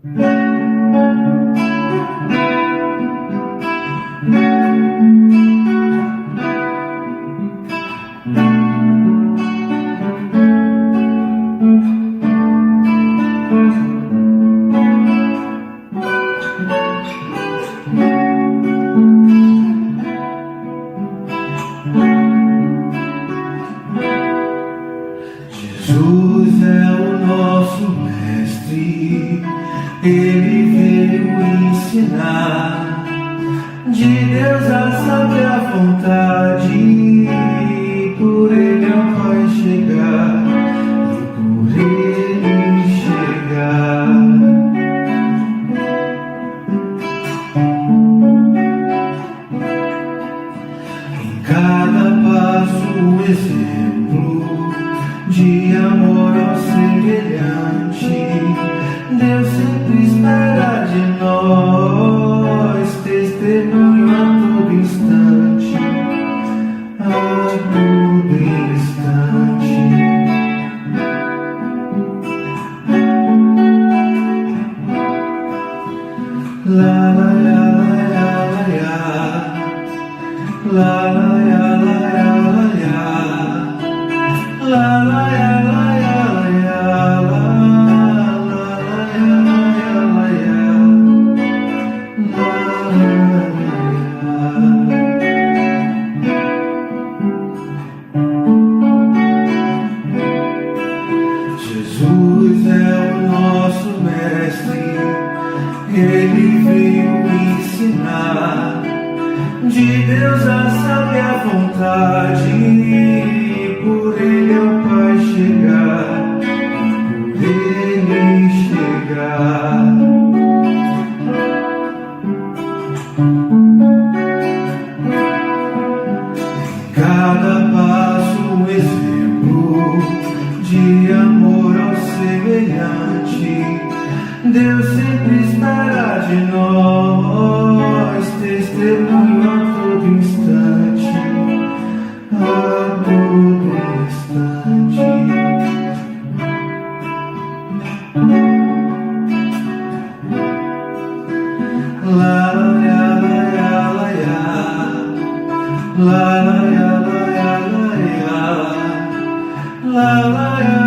Jesus é o nosso mestre, ele veio ensinar de Deus a saber a vontade, por ele ao Pai chegar e por ele chegar. Em cada passo o exemplo de amor ao semelhante, Deus sempre espera de nós testemunho a todo instante, a todo instante. La la la la la la la la la la. Jesus é o nosso mestre, ele veio ensinar de Deus a saber a vontade, por ele ao Pai chegar, por ele chegar. Cada passo um exemplo de amor ao semelhante, Deus sempre espera de nós testemunho a todo instante, a todo instante. La la la la la la la la la.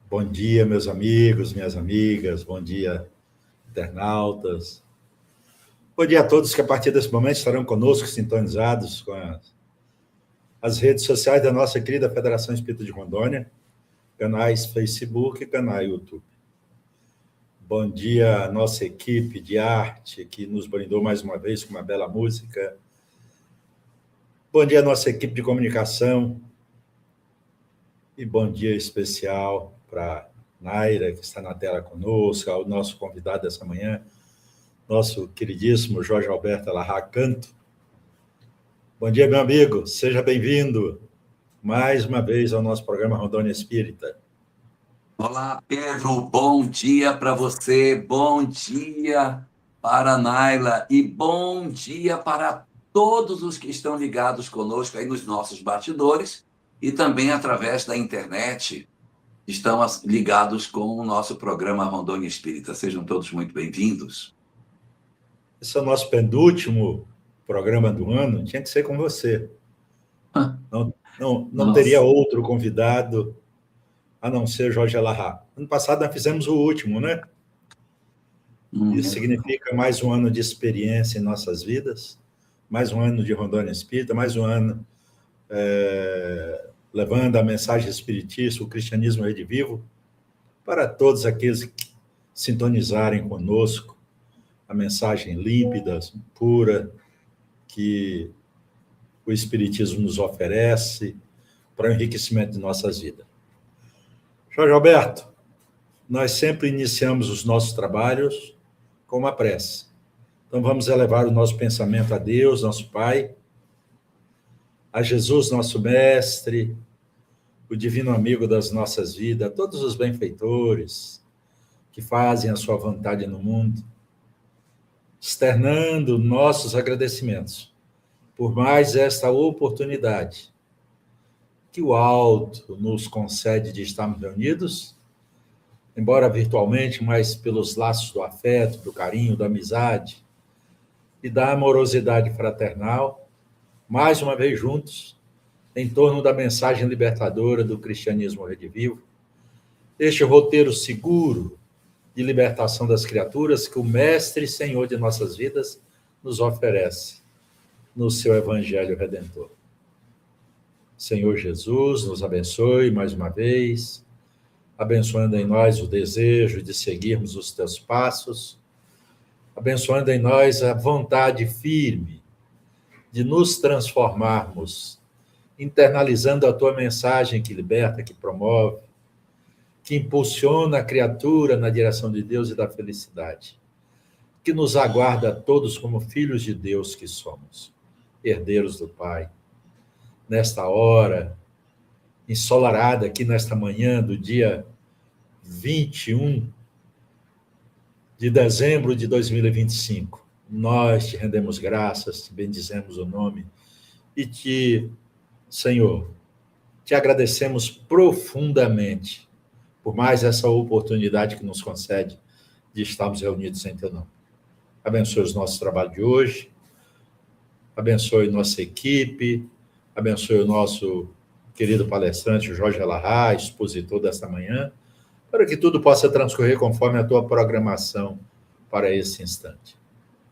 Bom dia, meus amigos, minhas amigas, bom dia, internautas. Bom dia a todos que a partir desse momento estarão conosco, sintonizados com as redes sociais da nossa querida Federação Espírita de Rondônia, canais Facebook e canal YouTube. Bom dia à nossa equipe de arte, que nos brindou mais uma vez com uma bela música. Bom dia à nossa equipe de comunicação. E bom dia especial para Naira, que está na tela conosco, ao nosso convidado dessa manhã, nosso queridíssimo Jorge Alberto Alarrá Canto. Bom dia, meu amigo, seja bem-vindo mais uma vez ao nosso programa Rondônia Espírita. Olá, Pedro, bom dia para você, bom dia para a Naila e bom dia para todos os que estão ligados conosco aí nos nossos bastidores e também através da internet estão ligados com o nosso programa Rondônia Espírita. Sejam todos muito bem-vindos. Esse é o nosso penúltimo programa do ano, tinha que ser com você. Não teria outro convidado a não ser Jorge Alarrá. Ano passado nós fizemos o último, né? Isso significa mais um ano de experiência em nossas vidas, mais um ano de Rondônia Espírita, mais um ano levando a mensagem espiritista, o cristianismo redivivo, para todos aqueles que sintonizarem conosco, a mensagem límpida, pura, que o Espiritismo nos oferece para o enriquecimento de nossas vidas. Jorge Alberto, nós sempre iniciamos os nossos trabalhos com uma prece. Então vamos elevar o nosso pensamento a Deus, nosso Pai, a Jesus, nosso Mestre, o divino amigo das nossas vidas, a todos os benfeitores que fazem a sua vontade no mundo, externando nossos agradecimentos por mais esta oportunidade que o alto nos concede de estarmos reunidos, embora virtualmente, mas pelos laços do afeto, do carinho, da amizade e da amorosidade fraternal, mais uma vez juntos, em torno da mensagem libertadora do cristianismo redivivo, este roteiro seguro de libertação das criaturas que o Mestre e Senhor de nossas vidas nos oferece no seu Evangelho Redentor. Senhor Jesus, nos abençoe mais uma vez, abençoando em nós o desejo de seguirmos os teus passos, abençoando em nós a vontade firme de nos transformarmos, internalizando a tua mensagem que liberta, que promove, que impulsiona a criatura na direção de Deus e da felicidade, que nos aguarda a todos como filhos de Deus que somos, herdeiros do Pai. Nesta hora ensolarada, aqui nesta manhã do dia 21 de dezembro de 2025, nós te rendemos graças, te bendizemos o nome e te, Senhor, te agradecemos profundamente por mais essa oportunidade que nos concede de estarmos reunidos em teu nome. Abençoe os nossos trabalhos de hoje, abençoe nossa equipe, abençoe o nosso querido palestrante Jorge Alahá, expositor desta manhã, para que tudo possa transcorrer conforme a tua programação para esse instante.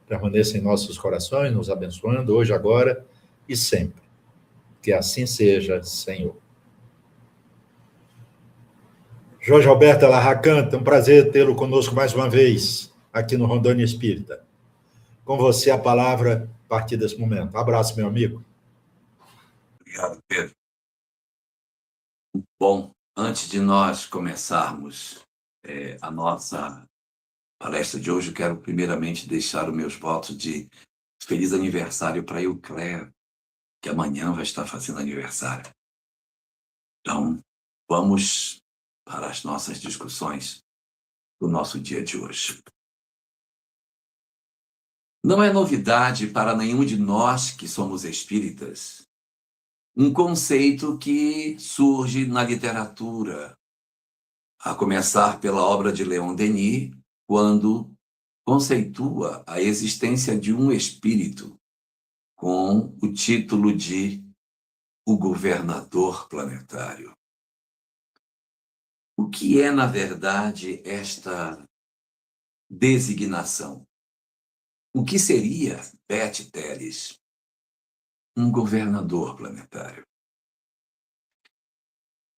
Permaneça em nossos corações, nos abençoando hoje, agora e sempre. Que assim seja, Senhor. Jorge Alberto Alahá Canta, um prazer tê-lo conosco mais uma vez, aqui no Rondônia Espírita. Com você a palavra a partir desse momento. Abraço, meu amigo. Obrigado, Pedro. Bom, antes de nós começarmos a nossa palestra de hoje, eu quero primeiramente deixar os meus votos de feliz aniversário para a Eucléia, que amanhã vai estar fazendo aniversário. Então, vamos para as nossas discussões do nosso dia de hoje. Não é novidade para nenhum de nós que somos espíritas um conceito que surge na literatura, a começar pela obra de Leon Denis, quando conceitua a existência de um espírito com o título de o governador planetário. O que é, na verdade, esta designação? O que seria, Beth Teles, um governador planetário?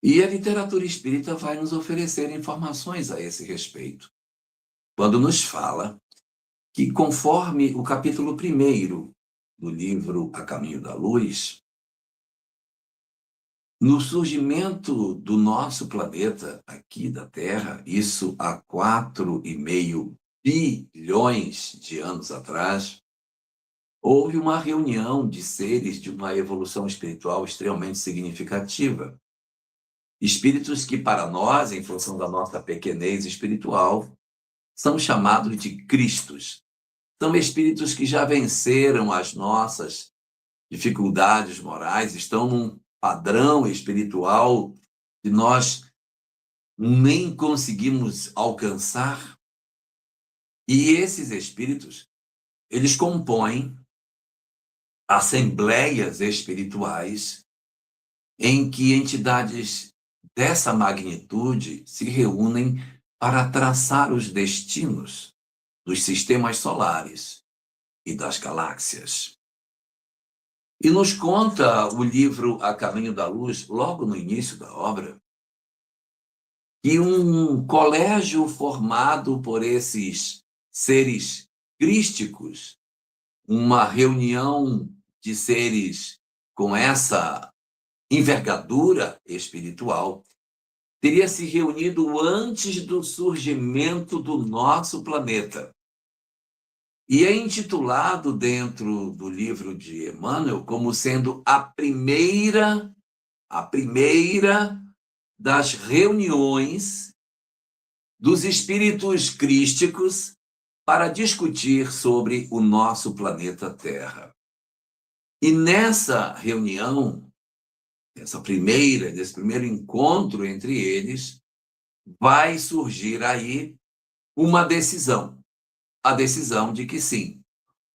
E a literatura espírita vai nos oferecer informações a esse respeito, quando nos fala que, conforme o capítulo 1º do livro A Caminho da Luz, no surgimento do nosso planeta, aqui da Terra, isso há 4,5 bilhões de anos atrás, houve uma reunião de seres de uma evolução espiritual extremamente significativa. Espíritos que, para nós, em função da nossa pequenez espiritual, são chamados de Cristos. São espíritos que já venceram as nossas dificuldades morais, estão num padrão espiritual que nós nem conseguimos alcançar. E esses espíritos, eles compõem assembleias espirituais em que entidades dessa magnitude se reúnem para traçar os destinos dos sistemas solares e das galáxias. E nos conta o livro A Caminho da Luz, logo no início da obra, que um colégio formado por esses seres crísticos, uma reunião de seres com essa envergadura espiritual, teria se reunido antes do surgimento do nosso planeta. E é intitulado dentro do livro de Emmanuel como sendo a primeira das reuniões dos espíritos crísticos para discutir sobre o nosso planeta Terra. E nessa reunião, nesse primeiro encontro entre eles, vai surgir aí uma decisão. A decisão de que sim,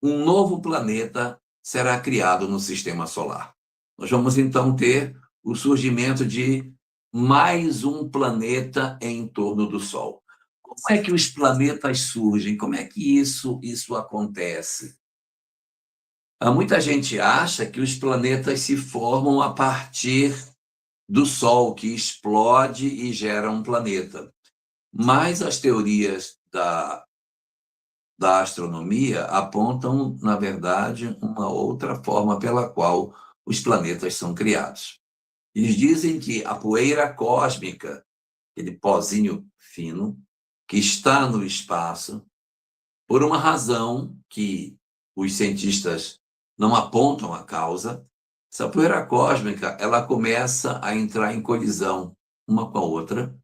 um novo planeta será criado no sistema solar. Nós vamos então ter o surgimento de mais um planeta em torno do Sol. Como é que os planetas surgem? Como é que isso acontece? Muita gente acha que os planetas se formam a partir do Sol, que explode e gera um planeta. Mas as teorias da astronomia apontam, na verdade, uma outra forma pela qual os planetas são criados. Eles dizem que a poeira cósmica, aquele pozinho fino, que está no espaço, por uma razão que os cientistas não apontam a causa, essa poeira cósmica ela começa a entrar em colisão uma com a outra,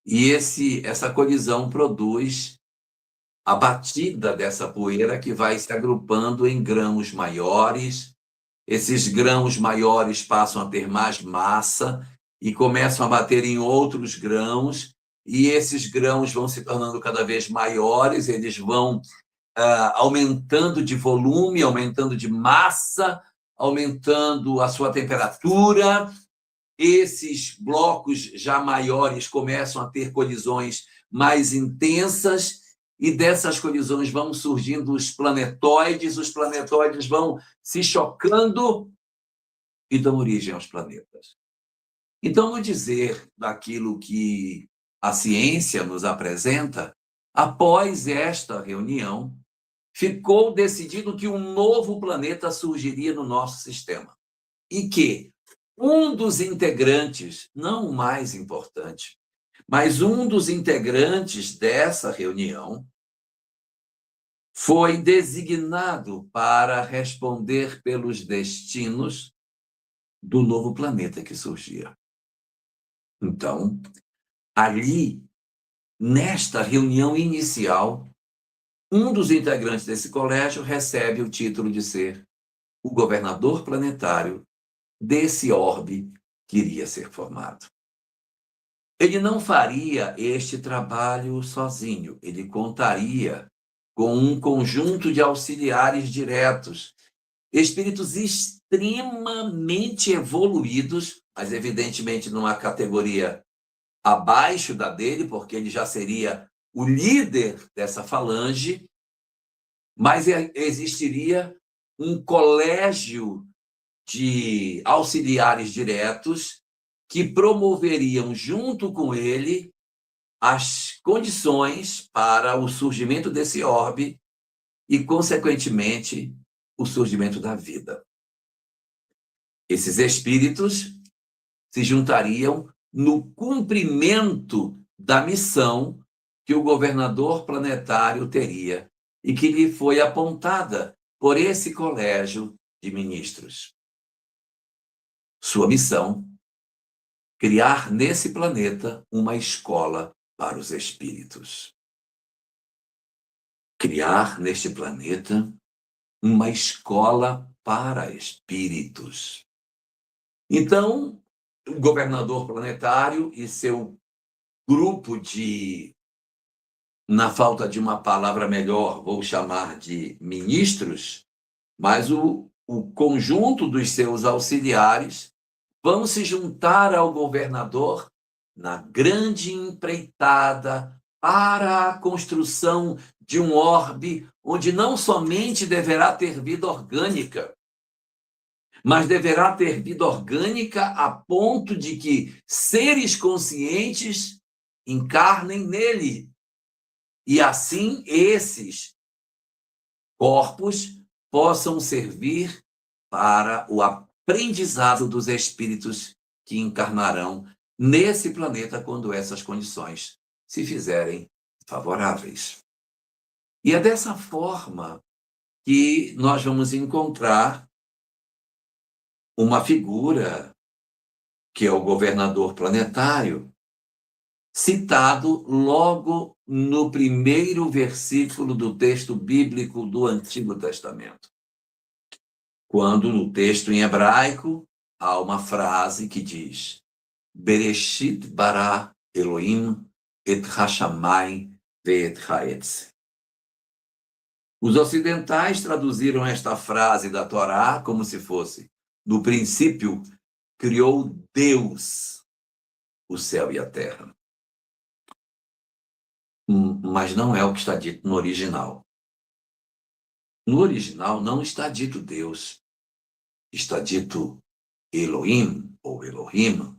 e essa colisão produz a batida dessa poeira que vai se agrupando em grãos maiores. Esses grãos maiores passam a ter mais massa e começam a bater em outros grãos, e esses grãos vão se tornando cada vez maiores, eles vão aumentando de volume, aumentando de massa, aumentando a sua temperatura. Esses blocos já maiores começam a ter colisões mais intensas, e dessas colisões vão surgindo os planetóides vão se chocando e dão origem aos planetas. Então, no dizer daquilo que a ciência nos apresenta, após esta reunião, ficou decidido que um novo planeta surgiria no nosso sistema. E que um dos integrantes, não o mais importante, mas um dos integrantes dessa reunião foi designado para responder pelos destinos do novo planeta que surgia. Então, ali, nesta reunião inicial, um dos integrantes desse colégio recebe o título de ser o governador planetário desse orbe que iria ser formado. Ele não faria este trabalho sozinho, ele contaria com um conjunto de auxiliares diretos, espíritos extremamente evoluídos, mas evidentemente numa categoria abaixo da dele, porque ele já seria o líder dessa falange, mas existiria um colégio de auxiliares diretos que promoveriam junto com ele as condições para o surgimento desse orbe e, consequentemente, o surgimento da vida. Esses espíritos se juntariam no cumprimento da missão que o governador planetário teria e que lhe foi apontada por esse colégio de ministros. Sua missão: criar nesse planeta uma escola para os espíritos. Criar neste planeta uma escola para espíritos. Então, o governador planetário e seu grupo de, na falta de uma palavra melhor, vou chamar de ministros, mas o conjunto dos seus auxiliares vão se juntar ao governador na grande empreitada para a construção de um orbe onde não somente deverá ter vida orgânica, mas deverá ter vida orgânica a ponto de que seres conscientes encarnem nele. E assim esses corpos possam servir para o aprendizado dos espíritos que encarnarão nesse planeta quando essas condições se fizerem favoráveis. E é dessa forma que nós vamos encontrar uma figura que é o governador planetário, citado logo no primeiro versículo do texto bíblico do Antigo Testamento. Quando no texto em hebraico há uma frase que diz: Bereshit bara Elohim et hashamayim ve'et ha'etz. Os ocidentais traduziram esta frase da Torá como se fosse: no princípio criou Deus o céu e a terra. Mas não é o que está dito no original. No original não está dito Deus, está dito Elohim ou Elohim.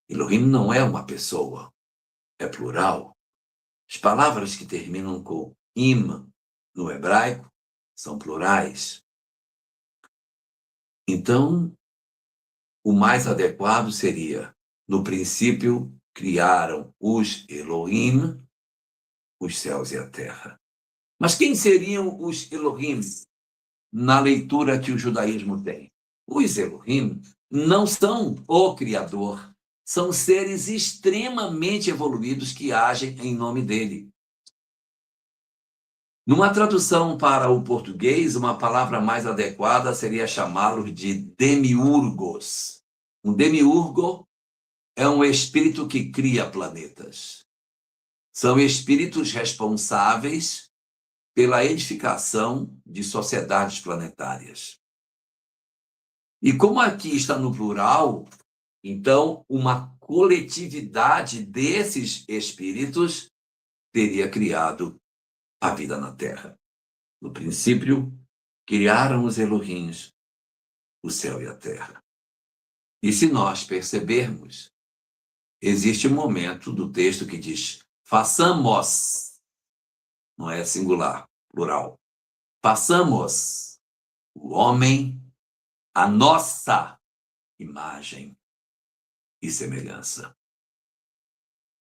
Elohim não é uma pessoa, é plural. As palavras que terminam com im no hebraico são plurais. Então, o mais adequado seria: no princípio criaram os Elohim, os céus e a terra. Mas quem seriam os Elohim na leitura que o judaísmo tem? Os Elohim não são o Criador, são seres extremamente evoluídos que agem em nome dele. Numa tradução para o português, uma palavra mais adequada seria chamá-los de demiurgos. Um demiurgo é um espírito que cria planetas. São espíritos responsáveis pela edificação de sociedades planetárias. E como aqui está no plural, então uma coletividade desses espíritos teria criado a vida na Terra. No princípio, criaram os Elohims, o céu e a terra. E se nós percebermos, existe um momento do texto que diz: façamos, não é singular, plural. Façamos o homem a nossa imagem e semelhança.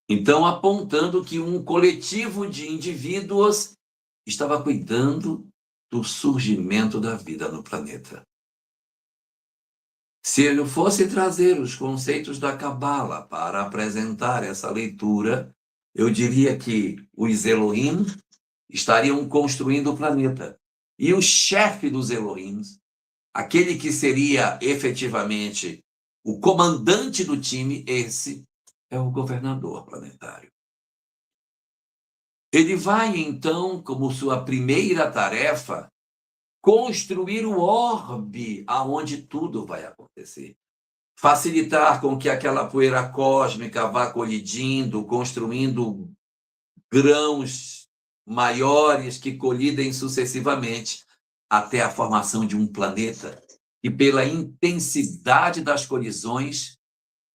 Então, apontando que um coletivo de indivíduos estava cuidando do surgimento da vida no planeta. Se eu fosse trazer os conceitos da Cabala para apresentar essa leitura, eu diria que os Elohim estariam construindo o planeta. E o chefe dos Elohim, aquele que seria efetivamente o comandante do time, esse é o governador planetário. Ele vai, então, como sua primeira tarefa, construir o orbe aonde tudo vai acontecer. Facilitar com que aquela poeira cósmica vá colidindo, construindo grãos maiores que colidem sucessivamente até a formação de um planeta que, pela intensidade das colisões,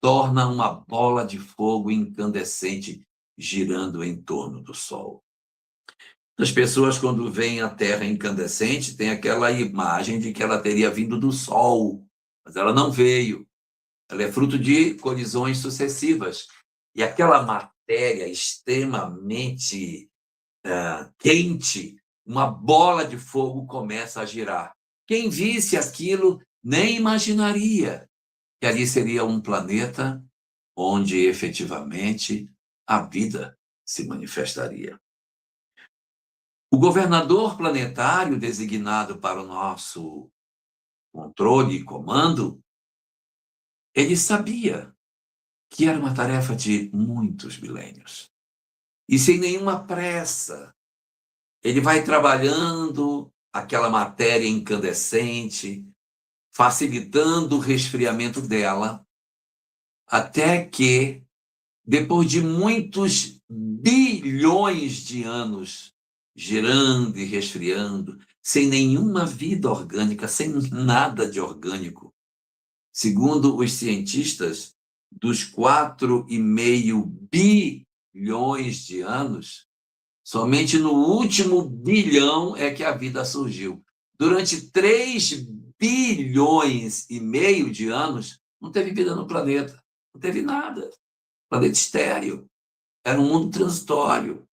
torna uma bola de fogo incandescente girando em torno do Sol. As pessoas, quando veem a Terra incandescente, têm aquela imagem de que ela teria vindo do Sol, mas ela não veio. Ela é fruto de colisões sucessivas. E aquela matéria extremamente quente, uma bola de fogo começa a girar. Quem visse aquilo nem imaginaria que ali seria um planeta onde efetivamente a vida se manifestaria. O governador planetário designado para o nosso controle e comando, ele sabia que era uma tarefa de muitos milênios. E sem nenhuma pressa, ele vai trabalhando aquela matéria incandescente, facilitando o resfriamento dela, até que, depois de muitos bilhões de anos girando e resfriando, sem nenhuma vida orgânica, sem nada de orgânico, segundo os cientistas, dos 4,5 bilhões de anos, somente no último bilhão é que a vida surgiu. Durante 3,5 bilhões de anos, não teve vida no planeta. Não teve nada. Planeta estéril. Era um mundo transitório. Não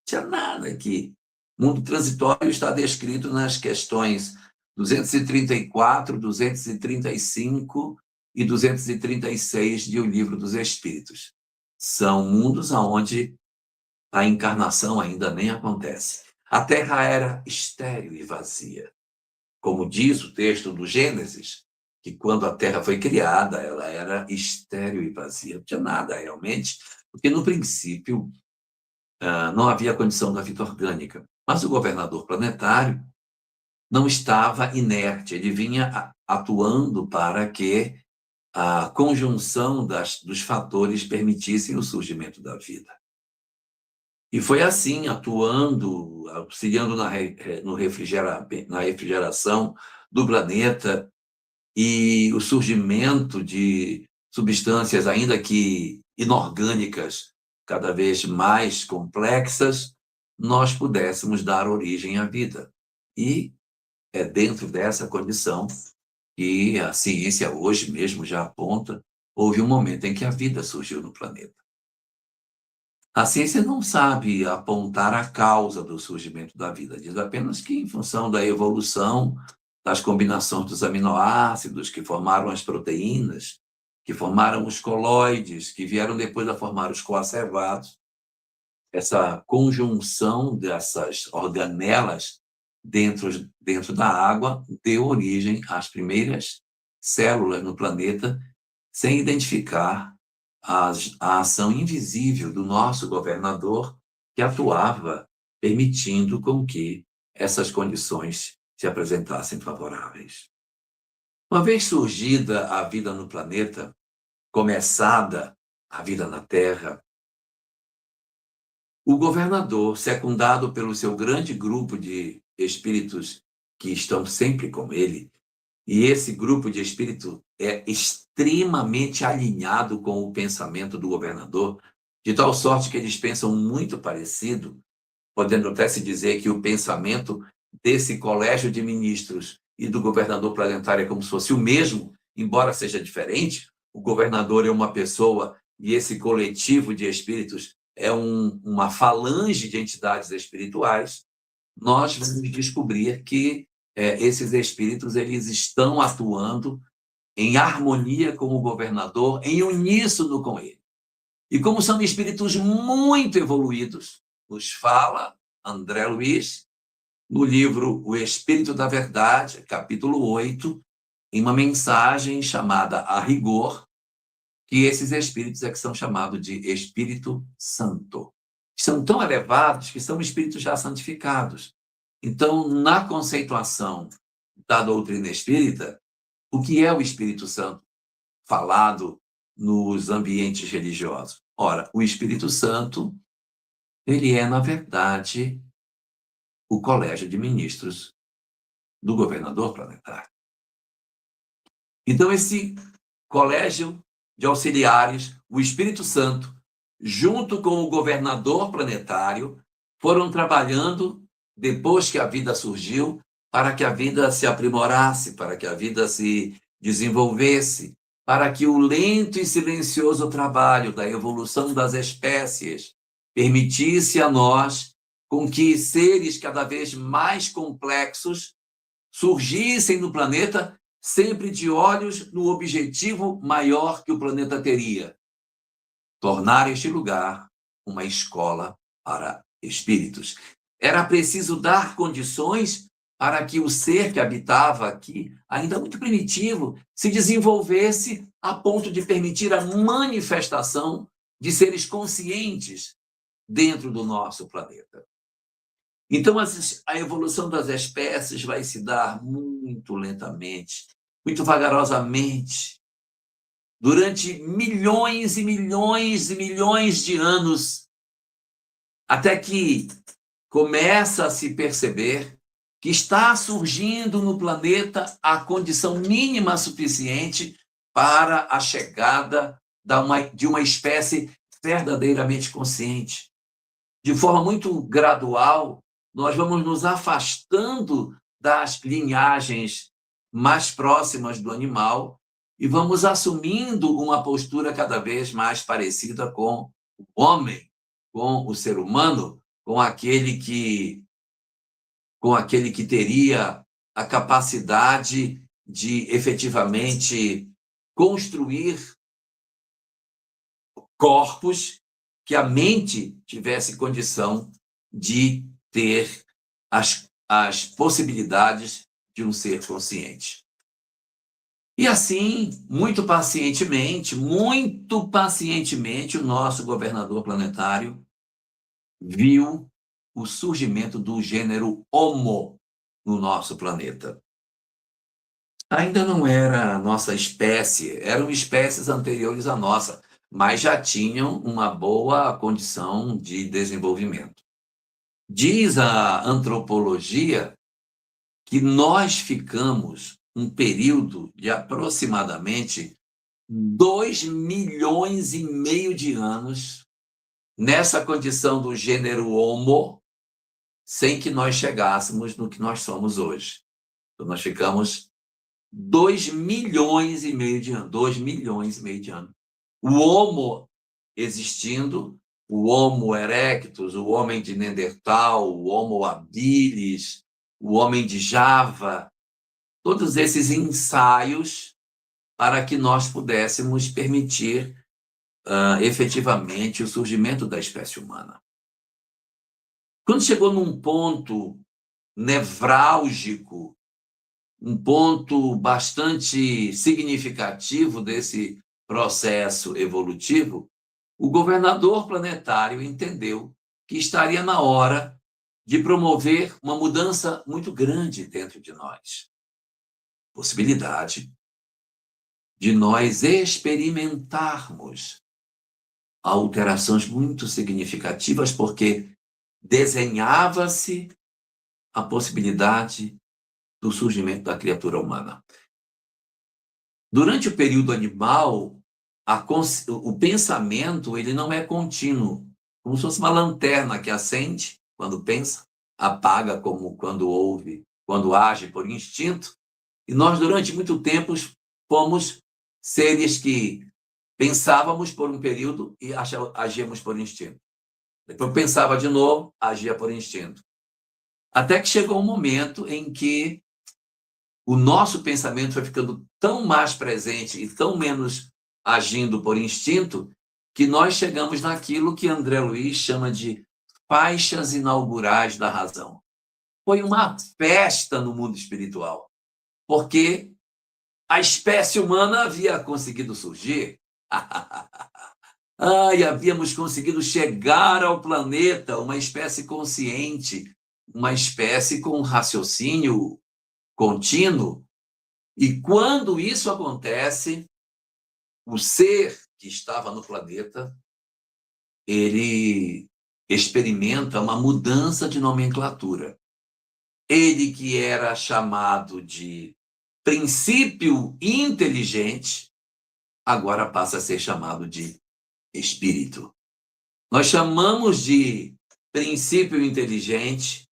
tinha nada aqui. O mundo transitório está descrito nas questões 234, 235 e 236 de O Livro dos Espíritos. São mundos onde a encarnação ainda nem acontece. A Terra era estéril e vazia. Como diz o texto do Gênesis, que quando a Terra foi criada, ela era estéril e vazia. Não tinha nada realmente, porque no princípio não havia condição da vida orgânica. Mas o governador planetário não estava inerte, ele vinha atuando para que a conjunção dos fatores permitissem o surgimento da vida. E foi assim, atuando, auxiliando na refrigeração do planeta e o surgimento de substâncias, ainda que inorgânicas, cada vez mais complexas, nós pudéssemos dar origem à vida. E é dentro dessa condição que a ciência hoje mesmo já aponta, houve um momento em que a vida surgiu no planeta. A ciência não sabe apontar a causa do surgimento da vida, diz apenas que, em função da evolução das combinações dos aminoácidos que formaram as proteínas, que formaram os coloides, que vieram depois a formar os coacervados, essa conjunção dessas organelas dentro da água deu origem às primeiras células no planeta, sem identificar a ação invisível do nosso governador, que atuava permitindo com que essas condições se apresentassem favoráveis. Uma vez surgida a vida no planeta, começada a vida na Terra, o governador, secundado pelo seu grande grupo de espíritos que estão sempre com ele, e esse grupo de espírito é extremamente alinhado com o pensamento do governador, de tal sorte que eles pensam muito parecido, podendo até se dizer que o pensamento desse colégio de ministros e do governador planetário é como se fosse o mesmo, embora seja diferente. O governador é uma pessoa e esse coletivo de espíritos é uma falange de entidades espirituais. Nós vamos descobrir que esses espíritos eles estão atuando em harmonia com o governador, em uníssono com ele. E como são espíritos muito evoluídos, nos fala André Luiz, no livro O Espírito da Verdade, capítulo 8, em uma mensagem chamada A Rigor, que esses espíritos é que são chamados de Espírito Santo. São tão elevados que são espíritos já santificados. Então, na conceituação da doutrina espírita, o que é o Espírito Santo falado nos ambientes religiosos? Ora, o Espírito Santo, ele é, na verdade, o colégio de ministros do governador planetário. Então, esse colégio de auxiliares, o Espírito Santo, junto com o governador planetário, foram trabalhando depois que a vida surgiu, para que a vida se aprimorasse, para que a vida se desenvolvesse, para que o lento e silencioso trabalho da evolução das espécies permitisse a nós com que seres cada vez mais complexos surgissem no planeta, sempre de olhos no objetivo maior que o planeta teria: tornar este lugar uma escola para espíritos. Era preciso dar condições para que o ser que habitava aqui, ainda muito primitivo, se desenvolvesse a ponto de permitir a manifestação de seres conscientes dentro do nosso planeta. Então, a evolução das espécies vai se dar muito lentamente, muito vagarosamente, durante milhões e milhões e milhões de anos, até que começa a se perceber que está surgindo no planeta a condição mínima suficiente para a chegada de uma espécie verdadeiramente consciente. De forma muito gradual, nós vamos nos afastando das linhagens mais próximas do animal e vamos assumindo uma postura cada vez mais parecida com o homem, com o ser humano, com aquele que teria a capacidade de efetivamente construir corpos que a mente tivesse condição de ter as possibilidades de um ser consciente. E assim, muito pacientemente, o nosso governador planetário viu o surgimento do gênero Homo no nosso planeta. Ainda não era a nossa espécie, eram espécies anteriores à nossa, mas já tinham uma boa condição de desenvolvimento. Diz a antropologia que nós ficamos um período de aproximadamente 2,5 milhões de anos nessa condição do gênero Homo, sem que nós chegássemos no que nós somos hoje. Então, nós ficamos 2,5 milhões de anos. 2,5 milhões de anos. O Homo existindo, o Homo erectus, o homem de Neandertal, o Homo habilis, o homem de Java, todos esses ensaios para que nós pudéssemos permitir efetivamente o surgimento da espécie humana. Quando chegou num ponto nevrálgico, um ponto bastante significativo desse processo evolutivo, o governador planetário entendeu que estaria na hora de promover uma mudança muito grande dentro de nós. Possibilidade de nós experimentarmos alterações muito significativas, porque desenhava-se a possibilidade do surgimento da criatura humana. Durante o período animal, o pensamento ele não é contínuo, como se fosse uma lanterna que acende quando pensa, apaga como quando ouve, quando age por instinto. E nós, durante muito tempo, fomos seres que pensávamos por um período e agíamos por instinto. Depois pensava de novo, agia por instinto. Até que chegou um momento em que o nosso pensamento foi ficando tão mais presente e tão menos agindo por instinto, que nós chegamos naquilo que André Luiz chama de faixas inaugurais da razão. Foi uma festa no mundo espiritual, porque a espécie humana havia conseguido surgir. Havíamos conseguido chegar ao planeta, uma espécie consciente, uma espécie com raciocínio contínuo. E quando isso acontece, o ser que estava no planeta, ele experimenta uma mudança de nomenclatura. Ele que era chamado de princípio inteligente, agora passa a ser chamado de espírito. Nós chamamos de princípio inteligente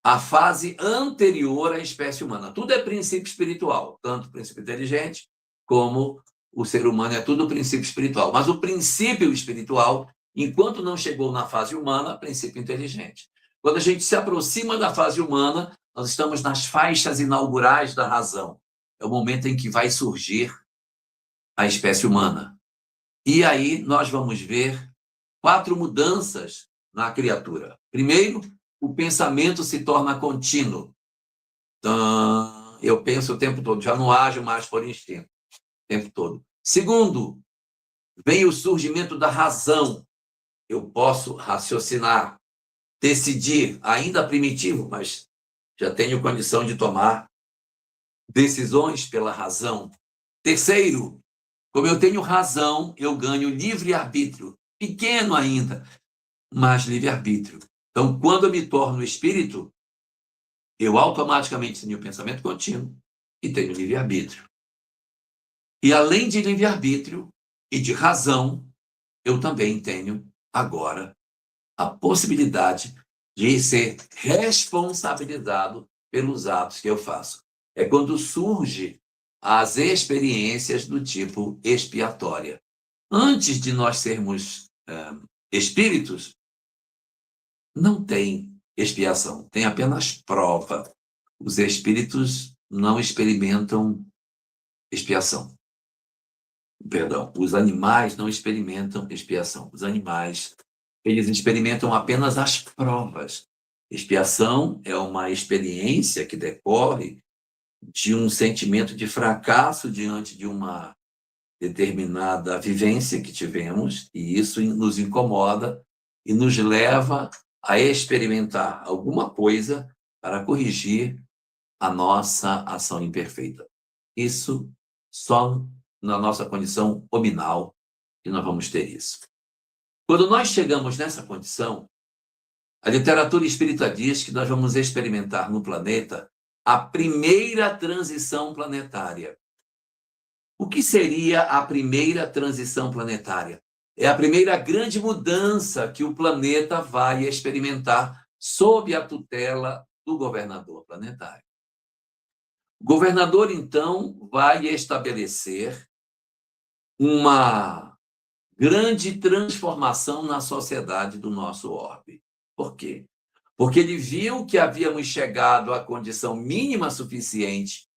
a fase anterior à espécie humana. Tudo é princípio espiritual, tanto o princípio inteligente como o ser humano é tudo princípio espiritual. Mas o princípio espiritual, enquanto não chegou na fase humana, princípio inteligente. Quando a gente se aproxima da fase humana, nós estamos nas faixas inaugurais da razão. É o momento em que vai surgir a espécie humana. E aí nós vamos ver 4 mudanças na criatura. Primeiro, o pensamento se torna contínuo. Então, eu penso o tempo todo, já não ajo mais por instinto, o tempo todo. Segundo, vem o surgimento da razão. Eu posso raciocinar, decidir, ainda primitivo, mas já tenho condição de tomar decisões pela razão. Terceiro, como eu tenho razão, eu ganho livre-arbítrio. Pequeno ainda, mas livre-arbítrio. Então, quando eu me torno espírito, eu automaticamente tenho pensamento contínuo e tenho livre-arbítrio. E, além de livre-arbítrio, e de razão, eu também tenho agora a possibilidade de ser responsabilizado pelos atos que eu faço. É quando surge as experiências do tipo expiatória. Antes de nós sermos espíritos, não tem expiação, tem apenas prova. Os espíritos não experimentam expiação. Perdão, os animais não experimentam expiação. Os animais, eles experimentam apenas as provas. Expiação é uma experiência que decorre de um sentimento de fracasso diante de uma determinada vivência que tivemos, e isso nos incomoda e nos leva a experimentar alguma coisa para corrigir a nossa ação imperfeita. Isso só na nossa condição hominal que nós vamos ter isso. Quando nós chegamos nessa condição, a literatura espírita diz que nós vamos experimentar no planeta a primeira transição planetária. O que seria a primeira transição planetária? É a primeira grande mudança que o planeta vai experimentar sob a tutela do governador planetário. O governador, então, vai estabelecer uma grande transformação na sociedade do nosso orbe. Por quê? Porque ele viu que havíamos chegado à condição mínima suficiente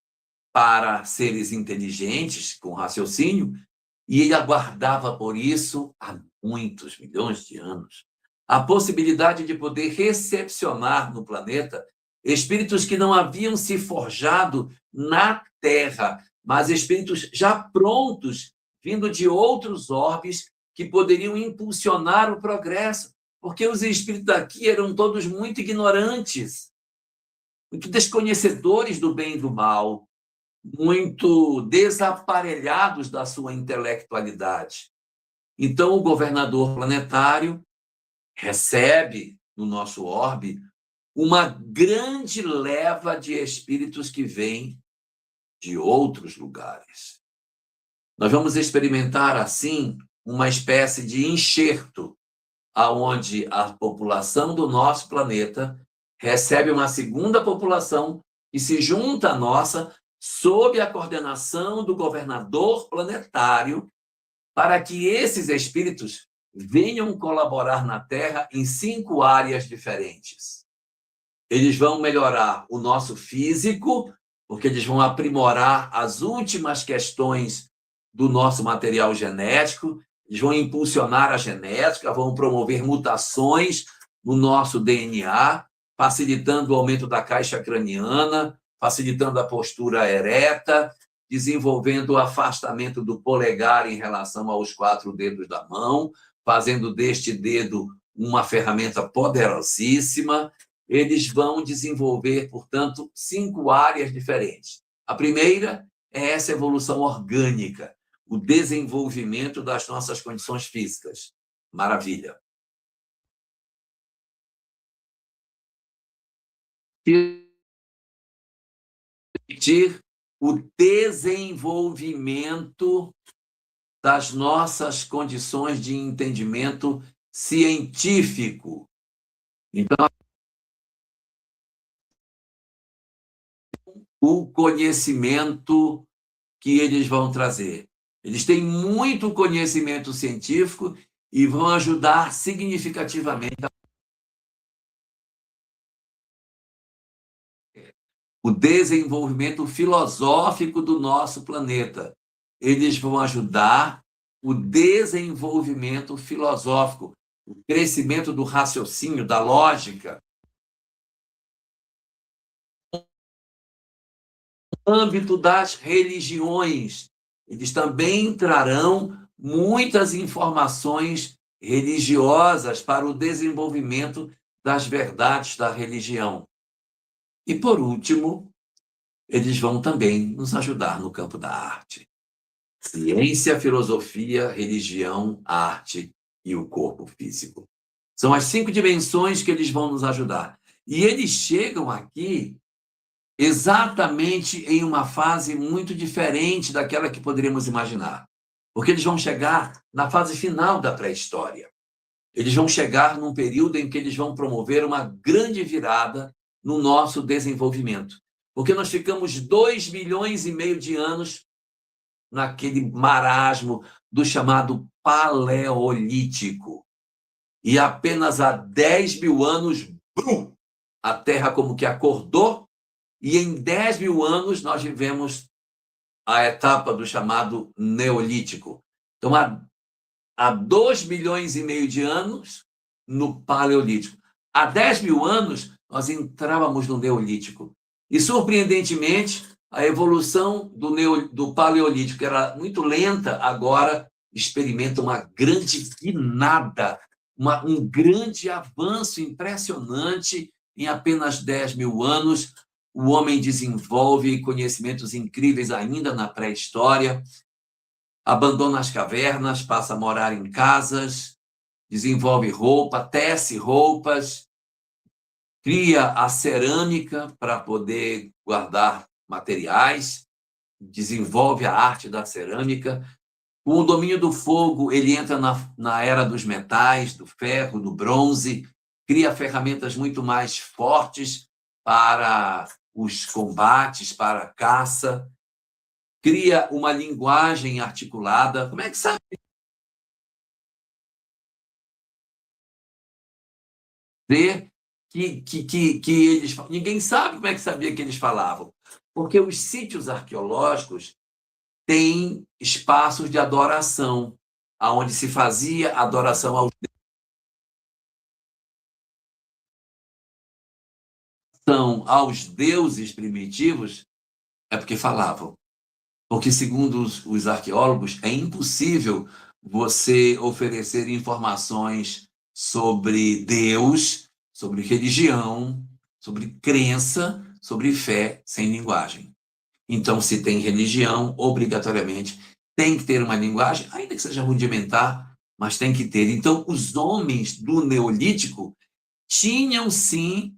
para seres inteligentes, com raciocínio, e ele aguardava por isso há muitos milhões de anos a possibilidade de poder recepcionar no planeta espíritos que não haviam se forjado na Terra, mas espíritos já prontos, vindo de outros orbes que poderiam impulsionar o progresso, porque os espíritos daqui eram todos muito ignorantes, muito desconhecedores do bem e do mal, muito desaparelhados da sua intelectualidade. Então, o governador planetário recebe no nosso orbe uma grande leva de espíritos que vêm de outros lugares. Nós vamos experimentar, assim, uma espécie de enxerto, aonde a população do nosso planeta recebe uma segunda população que se junta à nossa sob a coordenação do governador planetário, para que esses espíritos venham colaborar na Terra em 5 áreas diferentes. Eles vão melhorar o nosso físico, porque eles vão aprimorar as últimas questões do nosso material genético, eles vão impulsionar a genética, vão promover mutações no nosso DNA, facilitando o aumento da caixa craniana, facilitando a postura ereta, desenvolvendo o afastamento do polegar em relação aos 4 dedos da mão, fazendo deste dedo uma ferramenta poderosíssima. Eles vão desenvolver, portanto, 5 áreas diferentes. A primeira é essa evolução orgânica, o desenvolvimento das nossas condições físicas. Maravilha. Permitir o desenvolvimento das nossas condições de entendimento científico. Então, o conhecimento que eles vão trazer. Eles têm muito conhecimento científico e vão ajudar significativamente o desenvolvimento filosófico do nosso planeta. Eles vão ajudar o desenvolvimento filosófico, o crescimento do raciocínio, da lógica. No âmbito das religiões, eles também trarão muitas informações religiosas para o desenvolvimento das verdades da religião. E, por último, eles vão também nos ajudar no campo da arte. Ciência, filosofia, religião, arte e o corpo físico. São as 5 dimensões que eles vão nos ajudar. E eles chegam aqui exatamente em uma fase muito diferente daquela que poderíamos imaginar. porque eles vão chegar na fase final da pré-história. Eles vão chegar num período em que eles vão promover uma grande virada no nosso desenvolvimento. Porque nós ficamos 2,5 milhões de anos naquele marasmo do chamado Paleolítico. E apenas há 10 mil anos, brum, a Terra como que acordou, e em 10 mil anos nós vivemos a etapa do chamado Neolítico. Então, há 2,5 milhões de anos no Paleolítico. Há 10 mil anos, nós entrávamos no Neolítico. E, surpreendentemente, a evolução do Paleolítico, que era muito lenta, agora experimenta uma grande guinada, um grande avanço impressionante. Em apenas 10 mil anos, o homem desenvolve conhecimentos incríveis ainda na pré-história, abandona as cavernas, passa a morar em casas, desenvolve roupa, tece roupas, cria a cerâmica para poder guardar materiais, desenvolve a arte da cerâmica. Com o domínio do fogo, ele entra na era dos metais, do ferro, do bronze, cria ferramentas muito mais fortes para os combates, para a caça, cria uma linguagem articulada. Como é que sabe? Que eles... Ninguém sabe como é que sabia que eles falavam, porque os sítios arqueológicos têm espaços de adoração, onde se fazia adoração aos deuses primitivos, é porque falavam. Porque, segundo os arqueólogos, é impossível você oferecer informações sobre Deus, sobre religião, sobre crença, sobre fé, sem linguagem. Então, se tem religião, obrigatoriamente tem que ter uma linguagem, ainda que seja rudimentar, mas tem que ter. Então, os homens do Neolítico tinham, sim,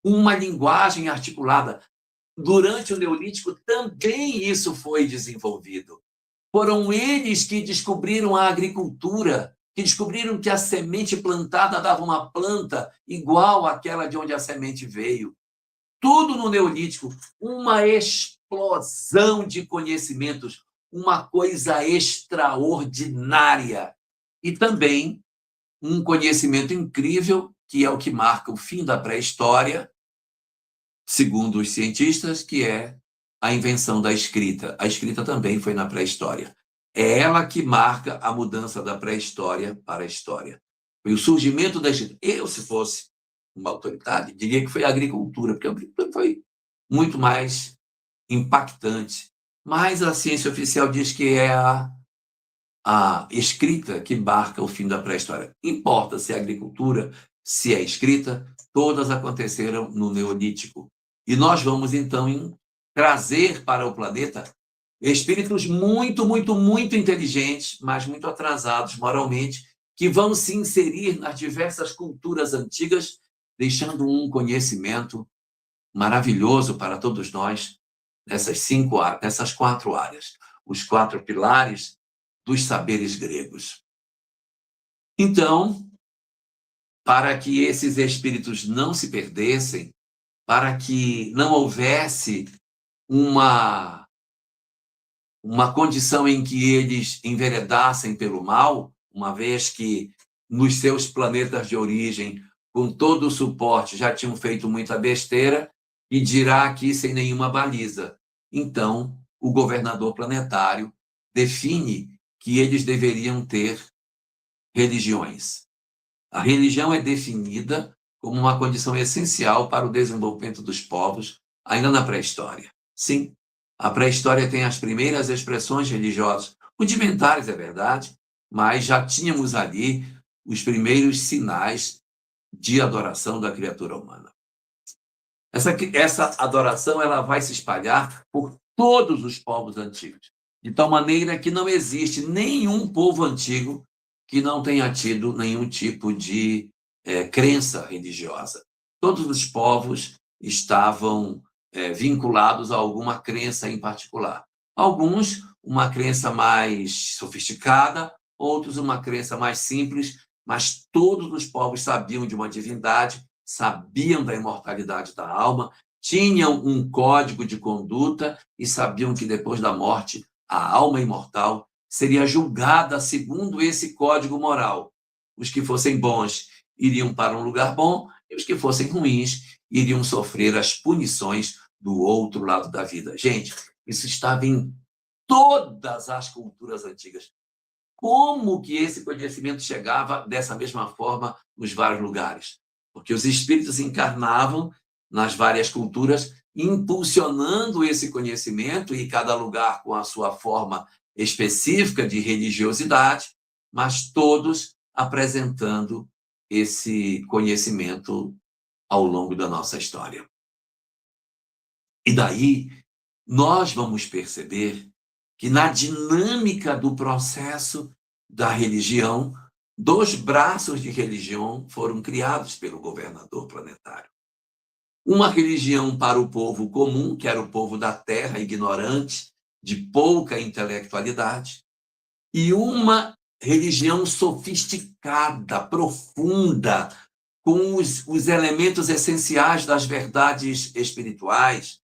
uma linguagem articulada. Durante o Neolítico também isso foi desenvolvido. Foram eles que descobriram a agricultura, que descobriram que a semente plantada dava uma planta igual àquela de onde a semente veio. Tudo no Neolítico, uma explosão de conhecimentos, uma coisa extraordinária. E também um conhecimento incrível, que é o que marca o fim da pré-história, segundo os cientistas, que é a invenção da escrita. A escrita também foi na pré-história. É ela que marca a mudança da pré-história para a história. Foi o surgimento da escrita. Eu, se fosse uma autoridade, diria que foi a agricultura, porque a agricultura foi muito mais impactante. Mas a ciência oficial diz que é a escrita que marca o fim da pré-história. Importa se é agricultura, se é escrita, todas aconteceram no Neolítico. E nós vamos, então, trazer para o planeta espíritos muito, muito, muito inteligentes, mas muito atrasados moralmente, que vão se inserir nas diversas culturas antigas, deixando um conhecimento maravilhoso para todos nós nessas 4 áreas, os 4 pilares dos saberes gregos. Então, para que esses espíritos não se perdessem, para que não houvesse uma condição em que eles enveredassem pelo mal, uma vez que nos seus planetas de origem, com todo o suporte, já tinham feito muita besteira, e dirá aqui sem nenhuma baliza. Então, o governador planetário define que eles deveriam ter religiões. A religião é definida como uma condição essencial para o desenvolvimento dos povos, ainda na pré-história. Sim, a pré-história tem as primeiras expressões religiosas, rudimentares, é verdade, mas já tínhamos ali os primeiros sinais de adoração da criatura humana. Essa adoração ela vai se espalhar por todos os povos antigos, de tal maneira que não existe nenhum povo antigo que não tenha tido nenhum tipo de crença religiosa. Todos os povos estavam vinculados a alguma crença em particular. Alguns, uma crença mais sofisticada, outros, uma crença mais simples, mas todos os povos sabiam de uma divindade, sabiam da imortalidade da alma, tinham um código de conduta e sabiam que depois da morte, a alma imortal seria julgada segundo esse código moral. Os que fossem bons iriam para um lugar bom e os que fossem ruins iriam sofrer as punições do outro lado da vida. Gente, isso estava em todas as culturas antigas. Como que esse conhecimento chegava dessa mesma forma nos vários lugares? Porque os espíritos encarnavam nas várias culturas, impulsionando esse conhecimento, e cada lugar com a sua forma específica de religiosidade, mas todos apresentando esse conhecimento ao longo da nossa história. E daí, nós vamos perceber que na dinâmica do processo da religião, 2 braços de religião foram criados pelo governador planetário. Uma religião para o povo comum, que era o povo da terra, ignorante, de pouca intelectualidade, e uma religião sofisticada, profunda, com os elementos essenciais das verdades espirituais.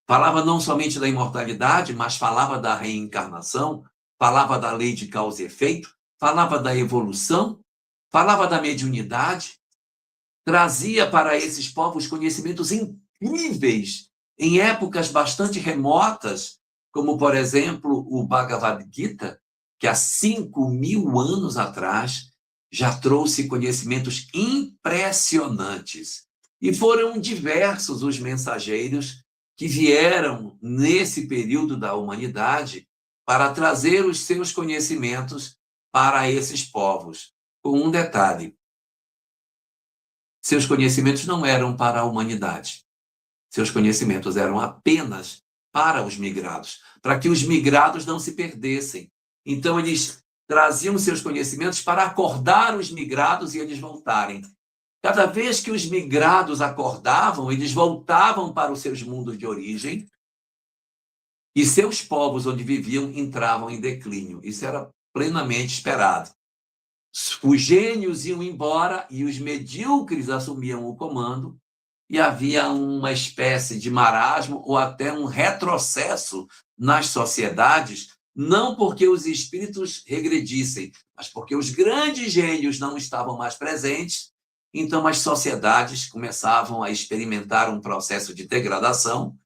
Falava não somente da imortalidade, mas falava da reencarnação, falava da lei de causa e efeito, falava da evolução, falava da mediunidade, trazia para esses povos conhecimentos incríveis em épocas bastante remotas, como, por exemplo, o Bhagavad Gita, que há 5.000 anos atrás já trouxe conhecimentos impressionantes. E foram diversos os mensageiros que vieram nesse período da humanidade para trazer os seus conhecimentos para esses povos. Com um detalhe: seus conhecimentos não eram para a humanidade. Seus conhecimentos eram apenas para os migrados, para que os migrados não se perdessem. Então, eles traziam seus conhecimentos para acordar os migrados e eles voltarem. Cada vez que os migrados acordavam, eles voltavam para os seus mundos de origem e seus povos onde viviam entravam em declínio. Isso era plenamente esperado. Os gênios iam embora e os medíocres assumiam o comando, e havia uma espécie de marasmo ou até um retrocesso nas sociedades, não porque os espíritos regredissem, mas porque os grandes gênios não estavam mais presentes. Então as sociedades começavam a experimentar um processo de degradação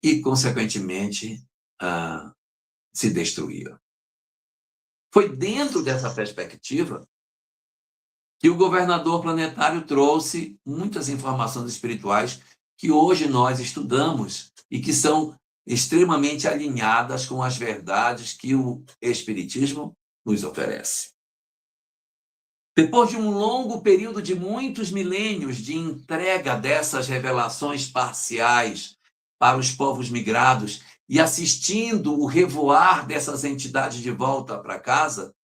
e, consequentemente, se destruíam. Foi dentro dessa perspectiva que o governador planetário trouxe muitas informações espirituais que hoje nós estudamos e que são extremamente alinhadas com as verdades que o Espiritismo nos oferece. Depois de um longo período de muitos milênios de entrega dessas revelações parciais para os povos migrados e assistindo o revoar dessas entidades de volta para casa,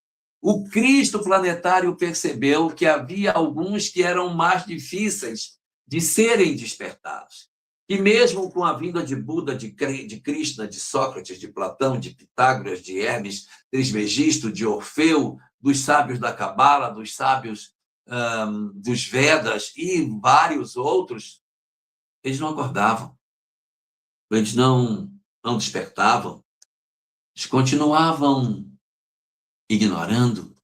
o Cristo planetário percebeu que havia alguns que eram mais difíceis de serem despertados. E mesmo com a vinda de Buda, de Krishna, de Sócrates, de Platão, de Pitágoras, de Hermes Trismegisto, de Orfeu, dos sábios da Cabala, dos sábios dos Vedas e vários outros, eles não acordavam, eles não despertavam, eles continuavam ignorando,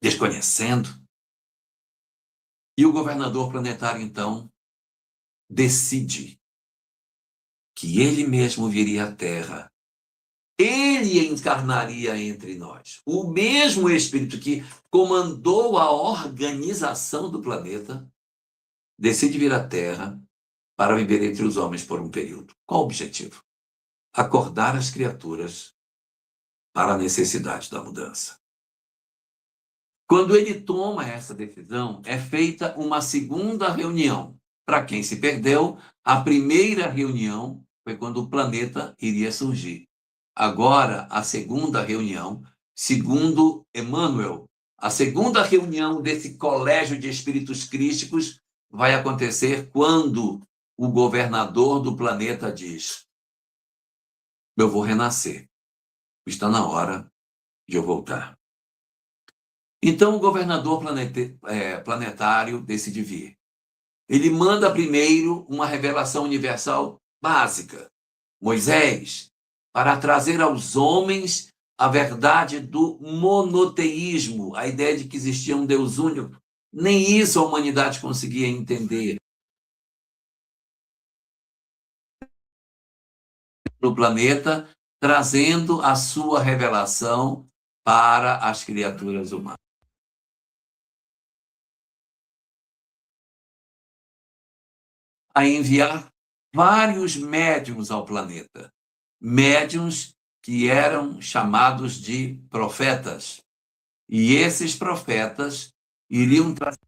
desconhecendo. E o governador planetário, então, decide que ele mesmo viria à Terra. Ele encarnaria entre nós. O mesmo Espírito que comandou a organização do planeta decide vir à Terra para viver entre os homens por um período. Qual o objetivo? Acordar as criaturas para a necessidade da mudança. Quando ele toma essa decisão, é feita uma segunda reunião. Para quem se perdeu, a primeira reunião foi quando o planeta iria surgir. Agora, a segunda reunião, segundo Emmanuel, a segunda reunião desse colégio de espíritos crísticos vai acontecer quando o governador do planeta diz: eu vou renascer. Está na hora de eu voltar. Então o governador planetário decide vir. Ele manda primeiro uma revelação universal básica, Moisés, para trazer aos homens a verdade do monoteísmo, a ideia de que existia um Deus único. Nem isso a humanidade conseguia entender. No planeta, trazendo a sua revelação para as criaturas humanas. A enviar vários médiuns ao planeta. Médiuns que eram chamados de profetas. E esses profetas iriam trazer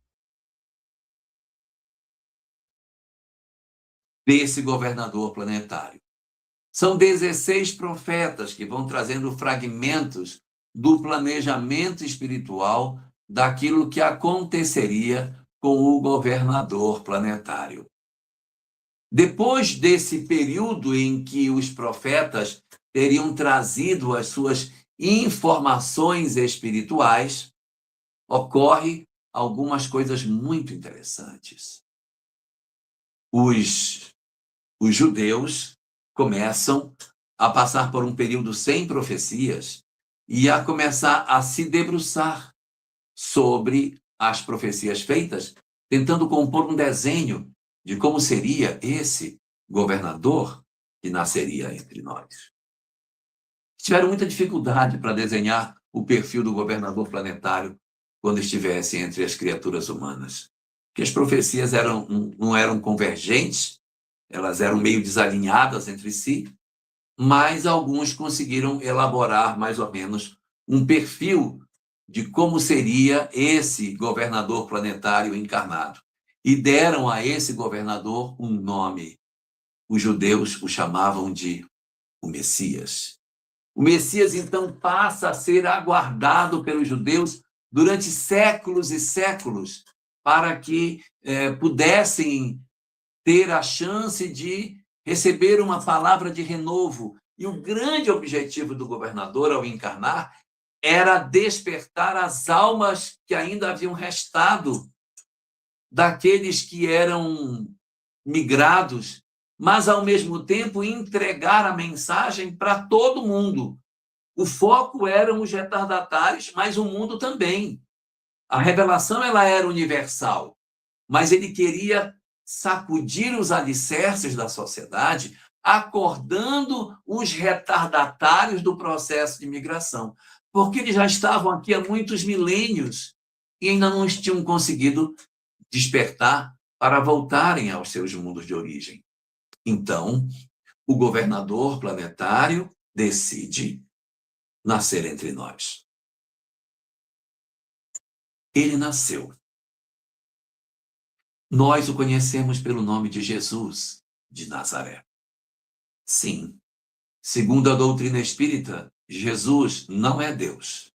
desse governador planetário. São 16 profetas que vão trazendo fragmentos do planejamento espiritual daquilo que aconteceria com o governador planetário. Depois desse período em que os profetas teriam trazido as suas informações espirituais, ocorre algumas coisas muito interessantes. Os judeus começam a passar por um período sem profecias e a começar a se debruçar sobre as profecias feitas, tentando compor um desenho de como seria esse governador que nasceria entre nós. Tiveram muita dificuldade para desenhar o perfil do governador planetário quando estivesse entre as criaturas humanas. Porque as profecias não eram convergentes, elas eram meio desalinhadas entre si, mas alguns conseguiram elaborar mais ou menos um perfil de como seria esse governador planetário encarnado. E deram a esse governador um nome. Os judeus o chamavam de o Messias. O Messias, então, passa a ser aguardado pelos judeus durante séculos e séculos para que pudessem ter a chance de receber uma palavra de renovo. E o grande objetivo do governador, ao encarnar, era despertar as almas que ainda haviam restado daqueles que eram migrados, mas, ao mesmo tempo, entregar a mensagem para todo mundo. O foco eram os retardatários, mas o mundo também. A revelação ela era universal, mas ele queria sacudir os alicerces da sociedade, acordando os retardatários do processo de migração, porque eles já estavam aqui há muitos milênios e ainda não tinham conseguido despertar para voltarem aos seus mundos de origem. Então, o governador planetário decide nascer entre nós. Ele nasceu. Nós o conhecemos pelo nome de Jesus de Nazaré. Sim, segundo a doutrina espírita, Jesus não é Deus.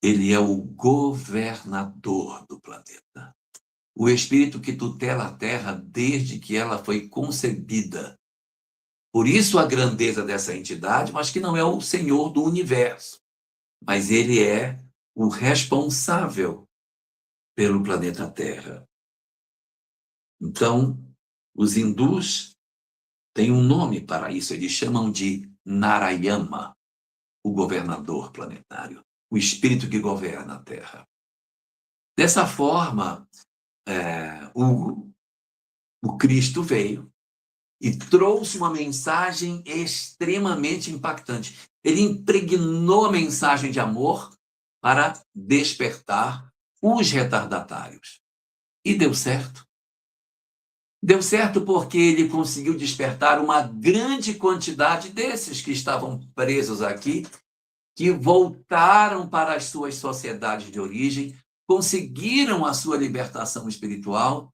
Ele é o governador do planeta. O espírito que tutela a Terra desde que ela foi concebida. Por isso a grandeza dessa entidade, mas que não é o Senhor do universo. Mas ele é o responsável pelo planeta Terra. Então, os hindus têm um nome para isso. Eles chamam de Narayana, o governador planetário, o espírito que governa a Terra. Dessa forma, o Cristo veio e trouxe uma mensagem extremamente impactante. Ele impregnou a mensagem de amor para despertar os retardatários. E deu certo. Deu certo porque ele conseguiu despertar uma grande quantidade desses que estavam presos aqui, que voltaram para as suas sociedades de origem, conseguiram a sua libertação espiritual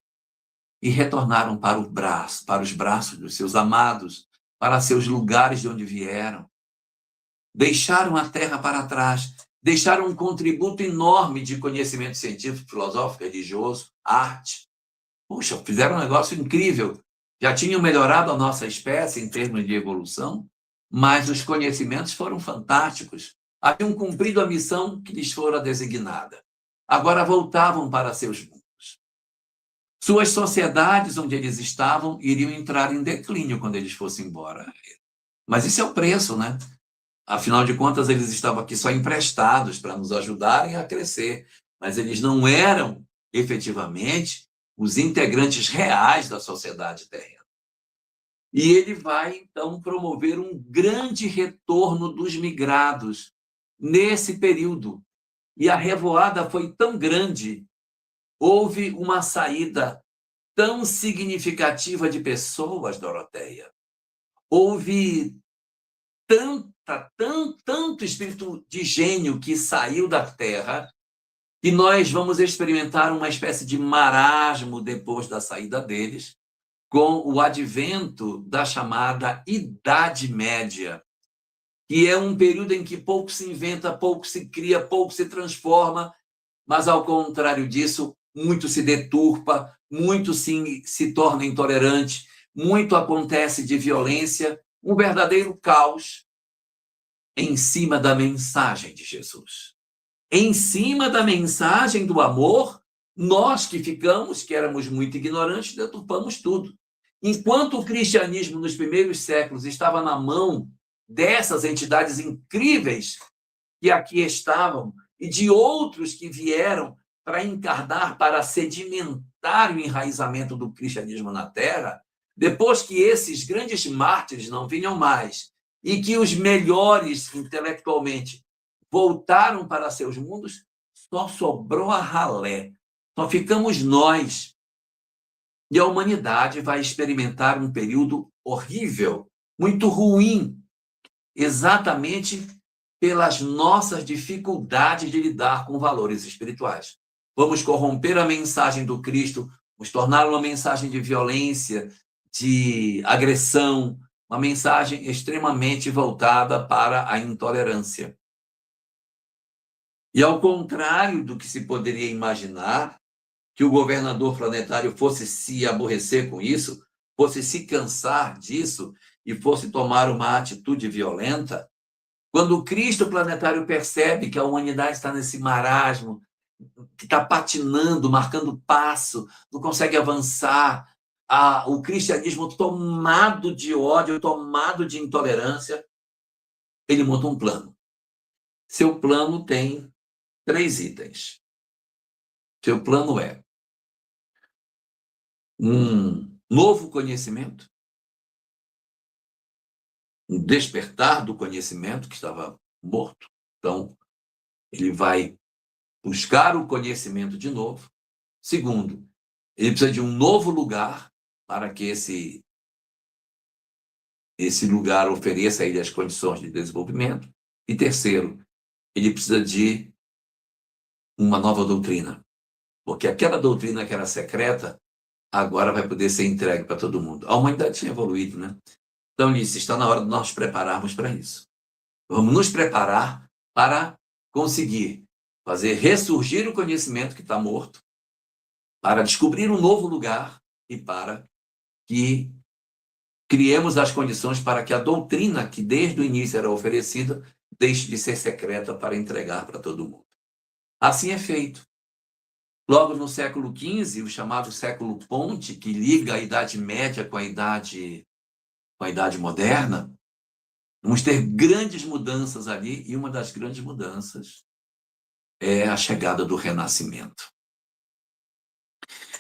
e retornaram para os braços dos seus amados, para seus lugares de onde vieram. Deixaram a Terra para trás, deixaram um contributo enorme de conhecimento científico, filosófico, religioso, arte. Puxa, fizeram um negócio incrível. Já tinham melhorado a nossa espécie em termos de evolução, mas os conhecimentos foram fantásticos. Haviam cumprido a missão que lhes fora designada. Agora voltavam para seus mundos. Suas sociedades onde eles estavam iriam entrar em declínio quando eles fossem embora. Mas isso é o preço, né? Afinal de contas, eles estavam aqui só emprestados para nos ajudarem a crescer, mas eles não eram, efetivamente, os integrantes reais da sociedade terrena. E ele vai, então, promover um grande retorno dos migrados nesse período. E a revoada foi tão grande, houve uma saída tão significativa de pessoas, Doroteia. Houve tanto espírito de gênio que saiu da Terra, que nós vamos experimentar uma espécie de marasmo depois da saída deles, com o advento da chamada Idade Média, que é um período em que pouco se inventa, pouco se cria, pouco se transforma, mas, ao contrário disso, muito se deturpa, muito se torna intolerante, muito acontece de violência, um verdadeiro caos em cima da mensagem de Jesus. Em cima da mensagem do amor, nós que ficamos, que éramos muito ignorantes, deturpamos tudo. Enquanto o cristianismo nos primeiros séculos estava na mão dessas entidades incríveis que aqui estavam e de outros que vieram para encarnar, para sedimentar o enraizamento do cristianismo na Terra, depois que esses grandes mártires não vinham mais e que os melhores intelectualmente voltaram para seus mundos, só sobrou a ralé, só ficamos nós. E a humanidade vai experimentar um período horrível, muito ruim, exatamente pelas nossas dificuldades de lidar com valores espirituais. Vamos corromper a mensagem do Cristo, vamos tornar uma mensagem de violência, de agressão, uma mensagem extremamente voltada para a intolerância. E, ao contrário do que se poderia imaginar, que o governador planetário fosse se aborrecer com isso, fosse se cansar disso e fosse tomar uma atitude violenta, quando o Cristo planetário percebe que a humanidade está nesse marasmo, que está patinando, marcando passo, não consegue avançar, o cristianismo tomado de ódio, tomado de intolerância, ele monta um plano. Seu plano tem 3 itens. Seu plano é um novo conhecimento, um despertar do conhecimento que estava morto. Então, ele vai buscar o conhecimento de novo. Segundo, ele precisa de um novo lugar para que esse lugar ofereça a ele as condições de desenvolvimento. E terceiro, ele precisa de uma nova doutrina, porque aquela doutrina que era secreta agora vai poder ser entregue para todo mundo. A humanidade tinha evoluído, né? Então, ele disse, está na hora de nós prepararmos para isso. Vamos nos preparar para conseguir fazer ressurgir o conhecimento que está morto, para descobrir um novo lugar e para que criemos as condições para que a doutrina que desde o início era oferecida deixe de ser secreta para entregar para todo mundo. Assim é feito. Logo no século XV, o chamado século Ponte, que liga a Idade Média com a Idade Moderna, vamos ter grandes mudanças ali, e uma das grandes mudanças é a chegada do Renascimento.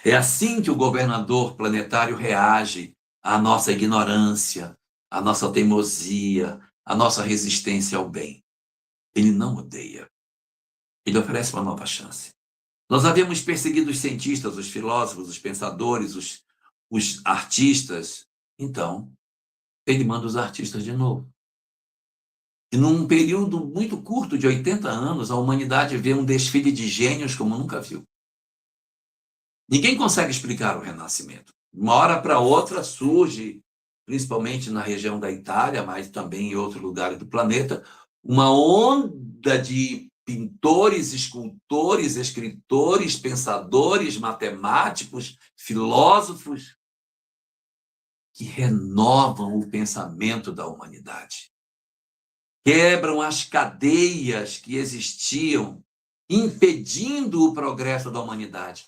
É assim que o governador planetário reage à nossa ignorância, à nossa teimosia, à nossa resistência ao bem. Ele não odeia. Ele oferece uma nova chance. Nós havíamos perseguido os cientistas, os filósofos, os pensadores, os artistas. Então, ele manda os artistas de novo. E num período muito curto, de 80 anos, a humanidade vê um desfile de gênios como nunca viu. Ninguém consegue explicar o Renascimento. De uma hora para outra surge, principalmente na região da Itália, mas também em outros lugares do planeta, uma onda de pintores, escultores, escritores, pensadores, matemáticos, filósofos, que renovam o pensamento da humanidade. quebram as cadeias que existiam, impedindo o progresso da humanidade.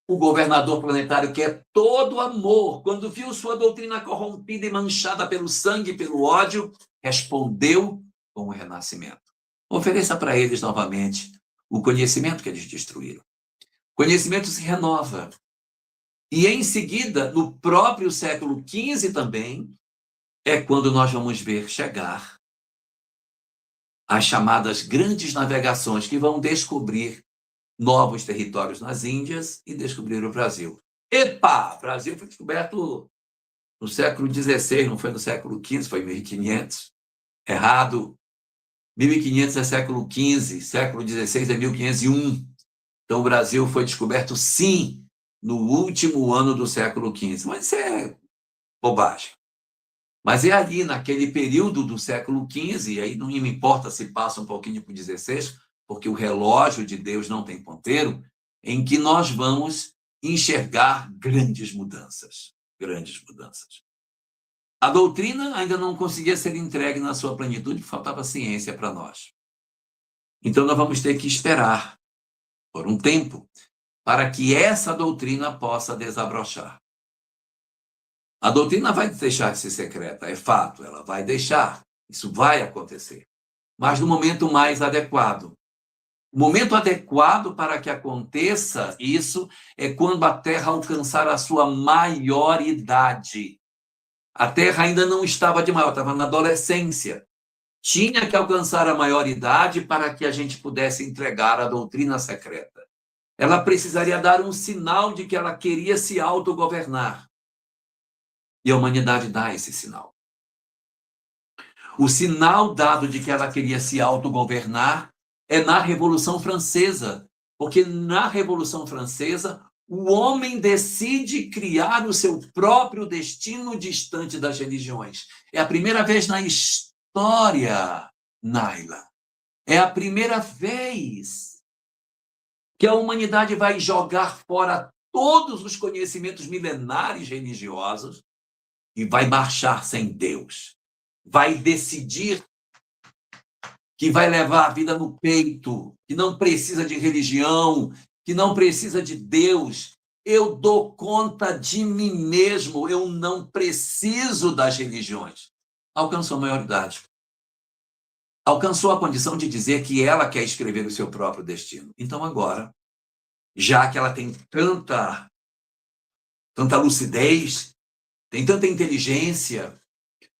O governador planetário, que é todo amor, quando viu sua doutrina corrompida e manchada pelo sangue e pelo ódio, respondeu com o renascimento. Ofereça para eles novamente o conhecimento que eles destruíram. O conhecimento se renova. E em seguida, no próprio século XV também, é quando nós vamos ver chegar as chamadas grandes navegações que vão descobrir novos territórios nas Índias e descobrir o Brasil. Epa! O Brasil foi descoberto no século XVI, não foi no século XV, foi em 1500. Errado. 1500 é século XV, século XVI é 1501. Então, o Brasil foi descoberto, sim, no último ano do século XV. Mas isso é bobagem. Mas é ali, naquele período do século XV, e aí não me importa se passa um pouquinho para o XVI, porque o relógio de Deus não tem ponteiro, em que nós vamos enxergar grandes mudanças. Grandes mudanças. A doutrina ainda não conseguia ser entregue na sua plenitude, faltava ciência para nós. Então, nós vamos ter que esperar por um tempo para que essa doutrina possa desabrochar. A doutrina vai deixar de ser secreta, é fato, ela vai deixar, isso vai acontecer, mas no momento mais adequado. O momento adequado para que aconteça isso é quando a Terra alcançar a sua maioridade. A Terra ainda não estava de maior, estava na adolescência. Tinha que alcançar a maioridade para que a gente pudesse entregar a doutrina secreta. Ela precisaria dar um sinal de que ela queria se autogovernar. E a humanidade dá esse sinal. O sinal dado de que ela queria se autogovernar é na Revolução Francesa, porque na Revolução Francesa o homem decide criar o seu próprio destino distante das religiões. É a primeira vez na história, Naila, é a primeira vez que a humanidade vai jogar fora todos os conhecimentos milenares religiosos e vai marchar sem Deus. Vai decidir que vai levar a vida no peito, que não precisa de religião, que não precisa de Deus. Eu dou conta de mim mesmo, eu não preciso das religiões. Alcançou a maioridade. Alcançou a condição de dizer que ela quer escrever o seu próprio destino. Então agora, já que ela tem tanta lucidez, tem tanta inteligência,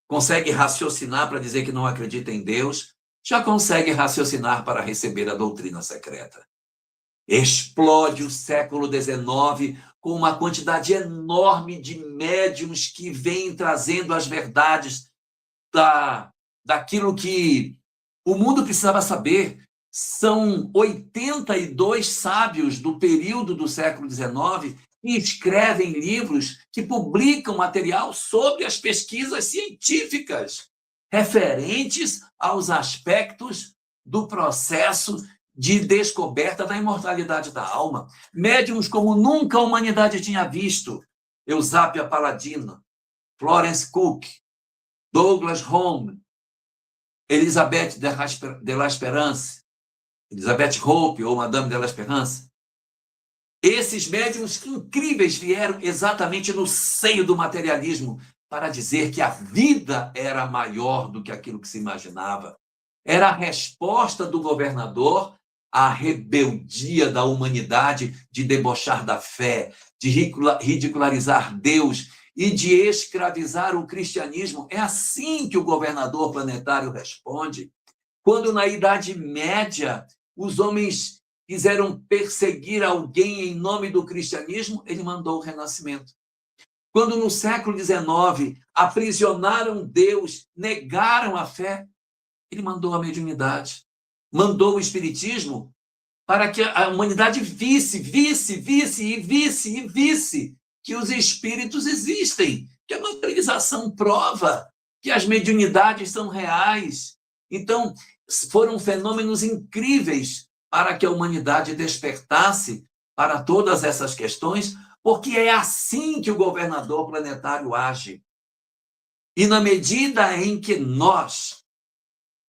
consegue raciocinar para dizer que não acredita em Deus, já consegue raciocinar para receber a doutrina secreta. Explode o século XIX com uma quantidade enorme de médiuns que vêm trazendo as verdades daquilo que o mundo precisava saber. São 82 sábios do período do século XIX que escrevem livros, que publicam material sobre as pesquisas científicas referentes aos aspectos do processo de descoberta da imortalidade da alma. Médiuns como nunca a humanidade tinha visto. Eusápia Paladino, Florence Cook, Douglas Home, Elizabeth de la Esperance, Elizabeth Hope ou Madame de la Esperance. Esses médiuns incríveis vieram exatamente no seio do materialismo para dizer que a vida era maior do que aquilo que se imaginava. Era a resposta do governador à rebeldia da humanidade de debochar da fé, de ridicularizar Deus e de escravizar o cristianismo. É assim que o governador planetário responde. Quando na Idade Média os homens quiseram perseguir alguém em nome do cristianismo, ele mandou o renascimento. Quando no século XIX aprisionaram Deus, negaram a fé, ele mandou a mediunidade, mandou o espiritismo para que a humanidade visse que os espíritos existem, que a materialização prova que as mediunidades são reais. Então, foram fenômenos incríveis para que a humanidade despertasse para todas essas questões, porque é assim que o governador planetário age. E na medida em que nós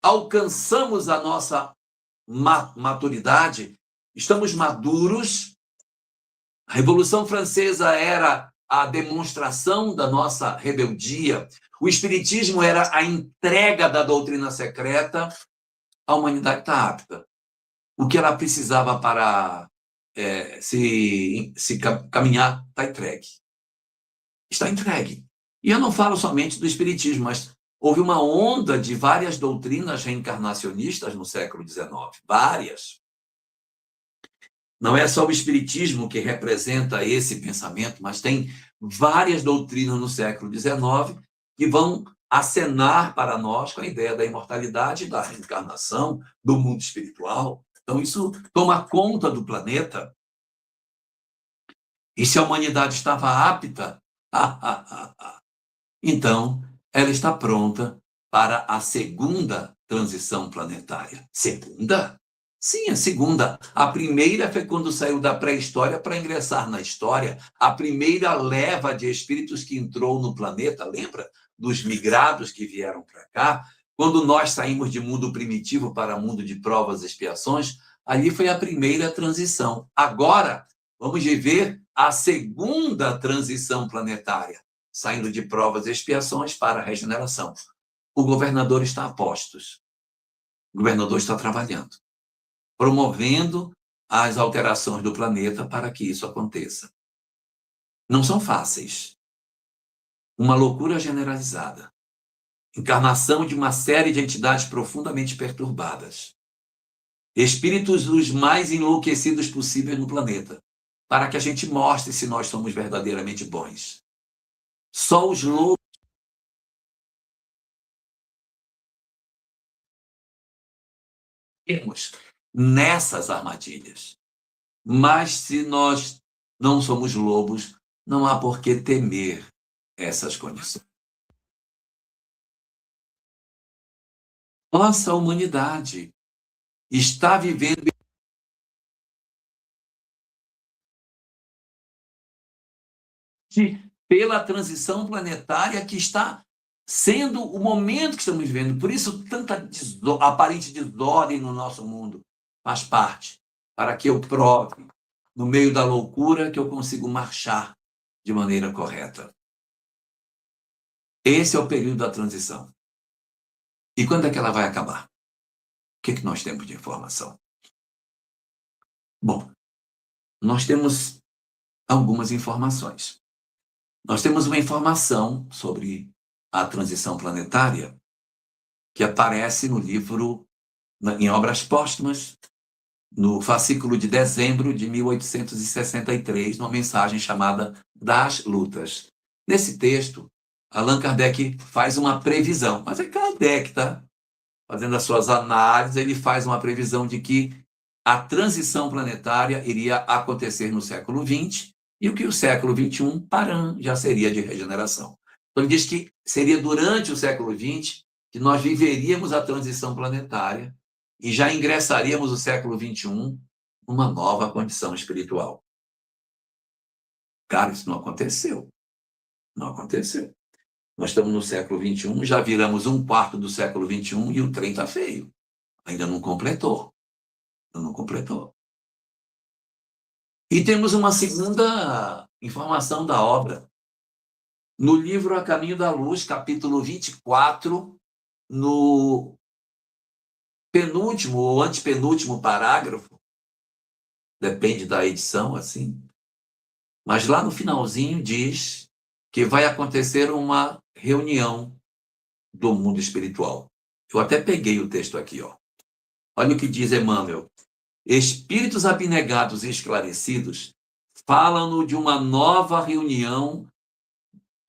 alcançamos a nossa maturidade, estamos maduros. A Revolução Francesa era a demonstração da nossa rebeldia, o Espiritismo era a entrega da doutrina secreta, a humanidade está apta. O que ela precisava para se caminhar está entregue. Está entregue. E eu não falo somente do Espiritismo, mas houve uma onda de várias doutrinas reencarnacionistas no século XIX. Várias. Não é só o Espiritismo que representa esse pensamento, mas tem várias doutrinas no século XIX que vão acenar para nós com a ideia da imortalidade, da reencarnação, do mundo espiritual. Então, isso toma conta do planeta. E se a humanidade estava apta, então ela está pronta para a segunda transição planetária. Segunda? Sim, a segunda. A primeira foi quando saiu da pré-história para ingressar na história. A primeira leva de espíritos que entrou no planeta, lembra? Dos migrados que vieram para cá. Quando nós saímos de mundo primitivo para mundo de provas e expiações, ali foi a primeira transição. Agora, vamos viver a segunda transição planetária, saindo de provas e expiações para a regeneração. O governador está a postos. O governador está trabalhando, promovendo as alterações do planeta para que isso aconteça. Não são fáceis. Uma loucura generalizada. Encarnação de uma série de entidades profundamente perturbadas. Espíritos os mais enlouquecidos possíveis no planeta, para que a gente mostre se nós somos verdadeiramente bons. Só os loucos temos nessas armadilhas. Mas se nós não somos lobos, não há por que temer essas condições. Nossa humanidade está vivendo pela transição planetária que está sendo o momento que estamos vivendo. Por isso, tanta aparente desordem no nosso mundo faz parte, para que eu prove, no meio da loucura, que eu consigo marchar de maneira correta. Esse é o período da transição. E quando é que ela vai acabar? O que é que nós temos de informação? Bom, nós temos algumas informações. Nós temos uma informação sobre a transição planetária que aparece no livro, em Obras Póstumas, no fascículo de dezembro de 1863, numa mensagem chamada Das Lutas. Nesse texto, Allan Kardec faz uma previsão, mas é Kardec, tá? Fazendo as suas análises, ele faz uma previsão de que a transição planetária iria acontecer no século XX e o que o século XXI, param, já seria de regeneração. Então, ele diz que seria durante o século XX que nós viveríamos a transição planetária e já ingressaríamos o século XXI numa nova condição espiritual. Cara, isso não aconteceu. Não aconteceu. Nós estamos no século XXI, já viramos um quarto do século XXI e o trem está feio. Ainda não completou. Não completou. E temos uma segunda informação da obra. No livro A Caminho da Luz, capítulo 24, no penúltimo ou antepenúltimo parágrafo, depende da edição, assim, mas lá no finalzinho diz que vai acontecer uma reunião do mundo espiritual. Eu até peguei o texto aqui, ó. Olha o que diz Emmanuel. Espíritos abnegados e esclarecidos falam de uma nova reunião.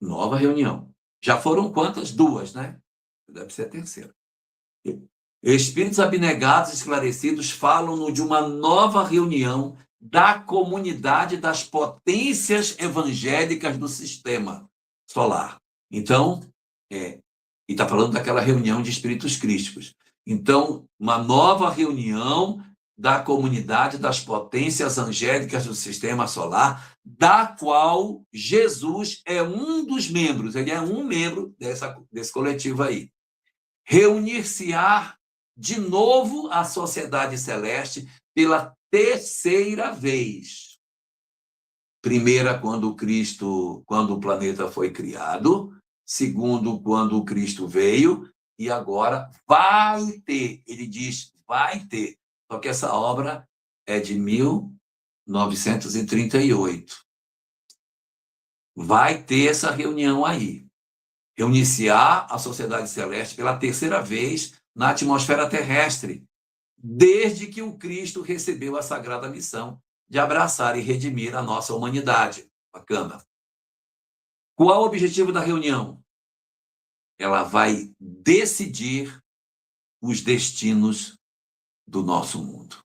Nova reunião. Já foram quantas? 2, né? Deve ser a terceira. Espíritos abnegados e esclarecidos falam de uma nova reunião da comunidade das potências evangélicas do sistema solar. Então, e está falando daquela reunião de espíritos crísticos. Então, uma nova reunião da comunidade das potências angélicas do sistema solar, da qual Jesus é um dos membros, ele é um membro desse coletivo aí. Reunir-se-á de novo a sociedade celeste pela terceira vez. Primeira, quando o planeta foi criado. Segundo, quando o Cristo veio. E agora vai ter. Ele diz, vai ter. Só que essa obra é de 1938. Vai ter essa reunião aí. Reuniciar a sociedade celeste pela terceira vez na atmosfera terrestre, desde que o Cristo recebeu a sagrada missão de abraçar e redimir a nossa humanidade. Bacana. Qual o objetivo da reunião? Ela vai decidir os destinos do nosso mundo.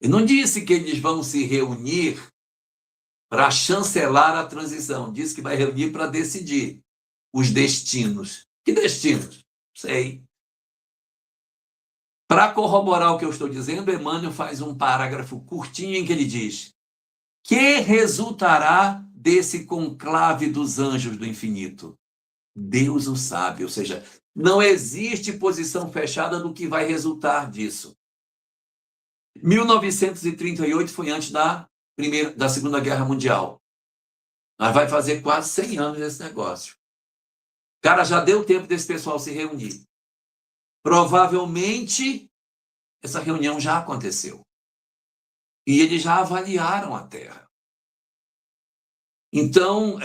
E não disse que eles vão se reunir para chancelar a transição. Disse que vai reunir para decidir os destinos. Que destinos? Sei. Para corroborar o que eu estou dizendo, Emmanuel faz um parágrafo curtinho em que ele diz: que resultará desse conclave dos anjos do infinito? Deus o sabe, ou seja, não existe posição fechada do que vai resultar disso. 1938 foi antes da Segunda Guerra Mundial. Mas vai fazer quase 100 anos esse negócio. Cara, já deu tempo desse pessoal se reunir. Provavelmente, essa reunião já aconteceu. E eles já avaliaram a Terra. Então,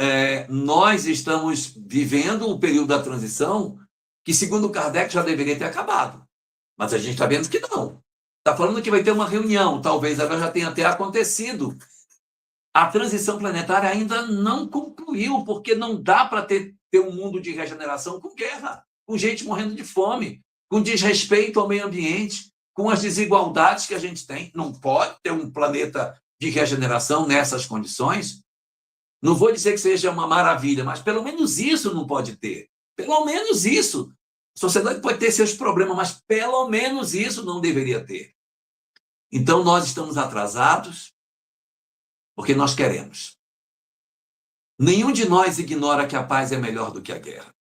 nós estamos vivendo o período da transição que, segundo Kardec, já deveria ter acabado. Mas a gente está vendo que não. Está falando que vai ter uma reunião, talvez ela já tenha até acontecido. A transição planetária ainda não concluiu, porque não dá para ter um mundo de regeneração com guerra, com gente morrendo de fome, com desrespeito ao meio ambiente, com as desigualdades que a gente tem. Não pode ter um planeta de regeneração nessas condições. Não vou dizer que seja uma maravilha, mas pelo menos isso não pode ter. Pelo menos isso. A sociedade pode ter seus problemas, mas pelo menos isso não deveria ter. Então, nós estamos atrasados porque nós queremos. Nenhum de nós ignora que a paz é melhor do que a guerra.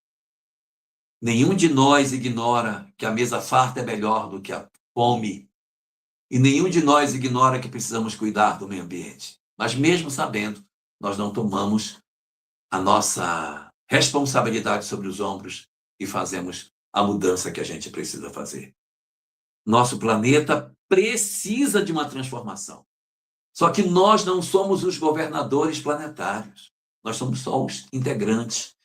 Nenhum de nós ignora que a mesa farta é melhor do que a fome. E nenhum de nós ignora que precisamos cuidar do meio ambiente. Mas mesmo sabendo, nós não tomamos a nossa responsabilidade sobre os ombros e fazemos a mudança que a gente precisa fazer. Nosso planeta precisa de uma transformação. Só que nós não somos os governadores planetários. Nós somos só os integrantes.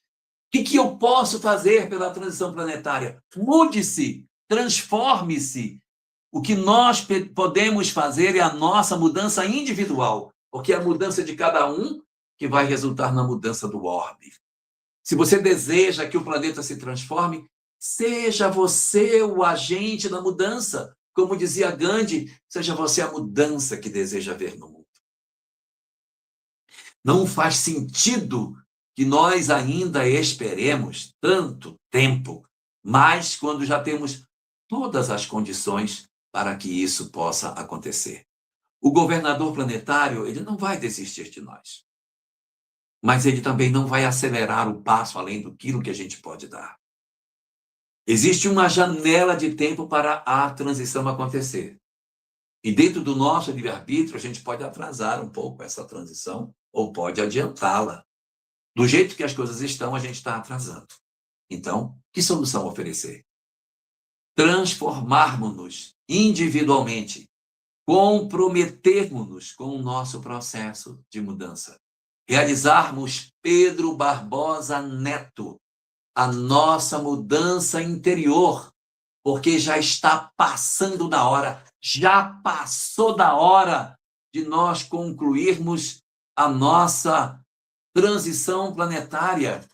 O que eu posso fazer pela transição planetária? Mude-se, transforme-se. O que nós podemos fazer é a nossa mudança individual, porque é a mudança de cada um que vai resultar na mudança do orbe. Se você deseja que o planeta se transforme, seja você o agente da mudança. Como dizia Gandhi, seja você a mudança que deseja ver no mundo. Não faz sentido que nós ainda esperemos tanto tempo, mas quando já temos todas as condições para que isso possa acontecer. O governador planetário, ele não vai desistir de nós. Mas ele também não vai acelerar o passo além daquilo que a gente pode dar. Existe uma janela de tempo para a transição acontecer. E dentro do nosso livre-arbítrio, a gente pode atrasar um pouco essa transição ou pode adiantá-la. Do jeito que as coisas estão, a gente está atrasando. Então, que solução oferecer? Transformarmos-nos individualmente, comprometermos-nos com o nosso processo de mudança. Realizarmos Pedro Barbosa Neto, a nossa mudança interior, porque já está passando da hora, já passou da hora de nós concluirmos a nossa transição planetária,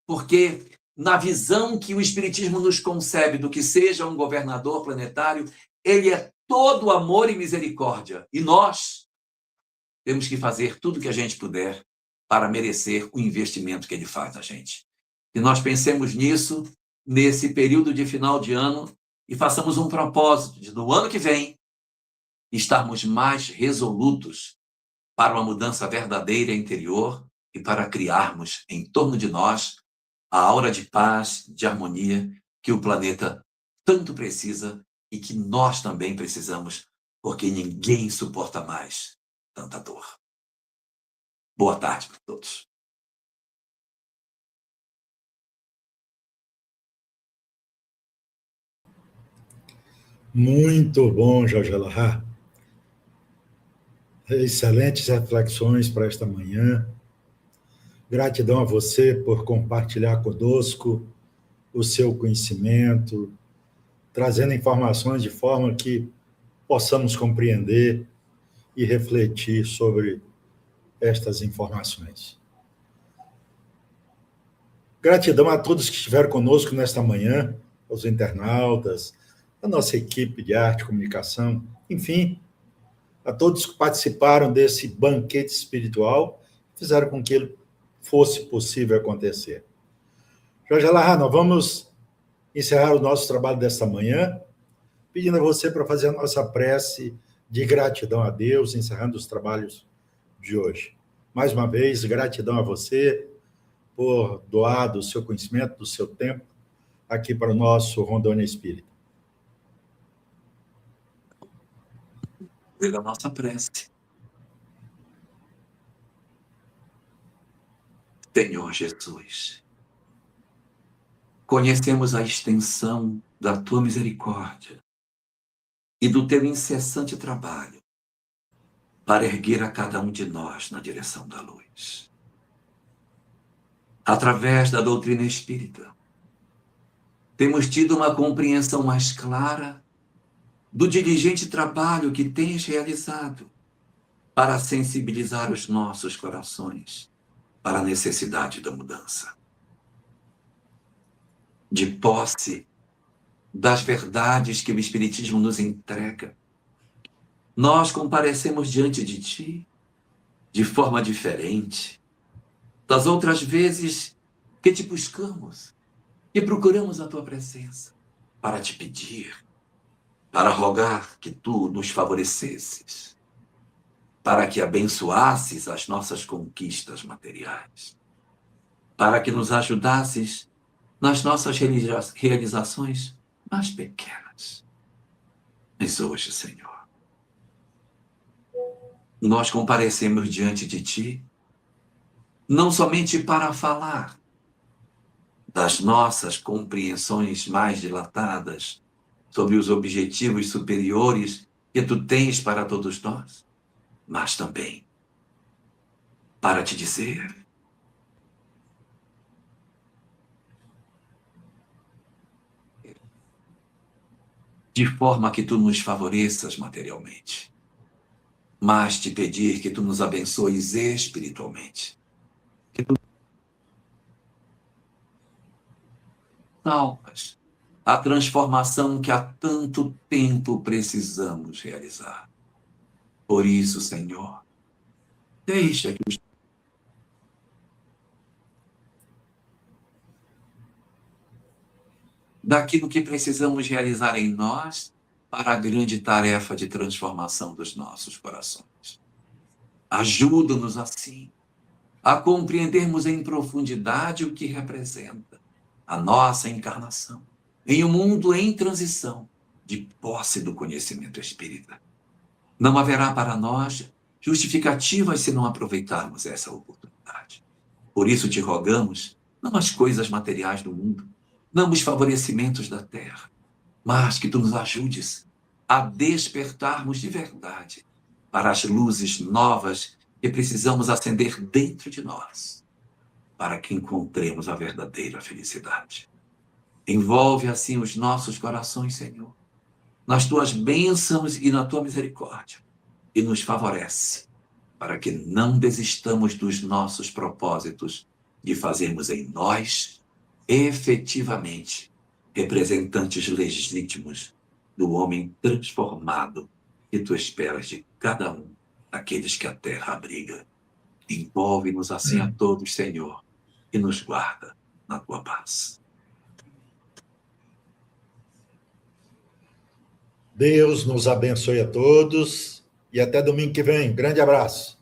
porque na visão que o Espiritismo nos concebe do que seja um governador planetário, ele é todo amor e misericórdia, e nós temos que fazer tudo que a gente puder para merecer o investimento que ele faz na gente. E nós pensemos nisso nesse período de final de ano e façamos um propósito de, no ano que vem, estarmos mais resolutos para uma mudança verdadeira interior e para criarmos em torno de nós a aura de paz, de harmonia que o planeta tanto precisa e que nós também precisamos, porque ninguém suporta mais tanta dor. Boa tarde para todos. Muito bom, Jorge Alahá. Excelentes reflexões para esta manhã. Gratidão a você por compartilhar conosco o seu conhecimento, trazendo informações de forma que possamos compreender e refletir sobre estas informações. Gratidão a todos que estiveram conosco nesta manhã, aos internautas, a nossa equipe de arte e comunicação, enfim, a todos que participaram desse banquete espiritual, fizeram com que ele fosse possível acontecer. Jorge Alahá, nós vamos encerrar o nosso trabalho desta manhã, pedindo a você para fazer a nossa prece de gratidão a Deus, encerrando os trabalhos de hoje. Mais uma vez, gratidão a você por doar do seu conhecimento, do seu tempo, aqui para o nosso Rondônia Espírita. Pela nossa prece. Senhor Jesus, conhecemos a extensão da tua misericórdia e do teu incessante trabalho para erguer a cada um de nós na direção da luz. Através da doutrina espírita, temos tido uma compreensão mais clara do diligente trabalho que tens realizado para sensibilizar os nossos corações para a necessidade da mudança. De posse das verdades que o Espiritismo nos entrega, nós comparecemos diante de ti de forma diferente das outras vezes que te buscamos e procuramos a tua presença para te pedir, para rogar que tu nos favorecesses, para que abençoasses as nossas conquistas materiais, para que nos ajudasses nas nossas realizações mais pequenas. Mas hoje, Senhor, nós comparecemos diante de ti não somente para falar das nossas compreensões mais dilatadas sobre os objetivos superiores que tu tens para todos nós, mas também para te dizer de forma que tu nos favoreças materialmente, mas te pedir que tu nos abençoes espiritualmente, que tu salvas a transformação que há tanto tempo precisamos realizar. Por isso, Senhor, deixa que daquilo que precisamos realizar em nós para a grande tarefa de transformação dos nossos corações. Ajuda-nos assim a compreendermos em profundidade o que representa a nossa encarnação em um mundo em transição de posse do conhecimento espírita. Não haverá para nós justificativas se não aproveitarmos essa oportunidade. Por isso te rogamos, não as coisas materiais do mundo, não os favorecimentos da terra, mas que tu nos ajudes a despertarmos de verdade para as luzes novas que precisamos acender dentro de nós, para que encontremos a verdadeira felicidade. Envolve assim os nossos corações, Senhor, nas tuas bênçãos e na tua misericórdia, e nos favorece para que não desistamos dos nossos propósitos de fazermos em nós, efetivamente, representantes legítimos do homem transformado que tu esperas de cada um daqueles que a terra abriga. Envolve-nos assim a todos, Senhor, e nos guarda na tua paz. Deus nos abençoe a todos e até domingo que vem. Grande abraço.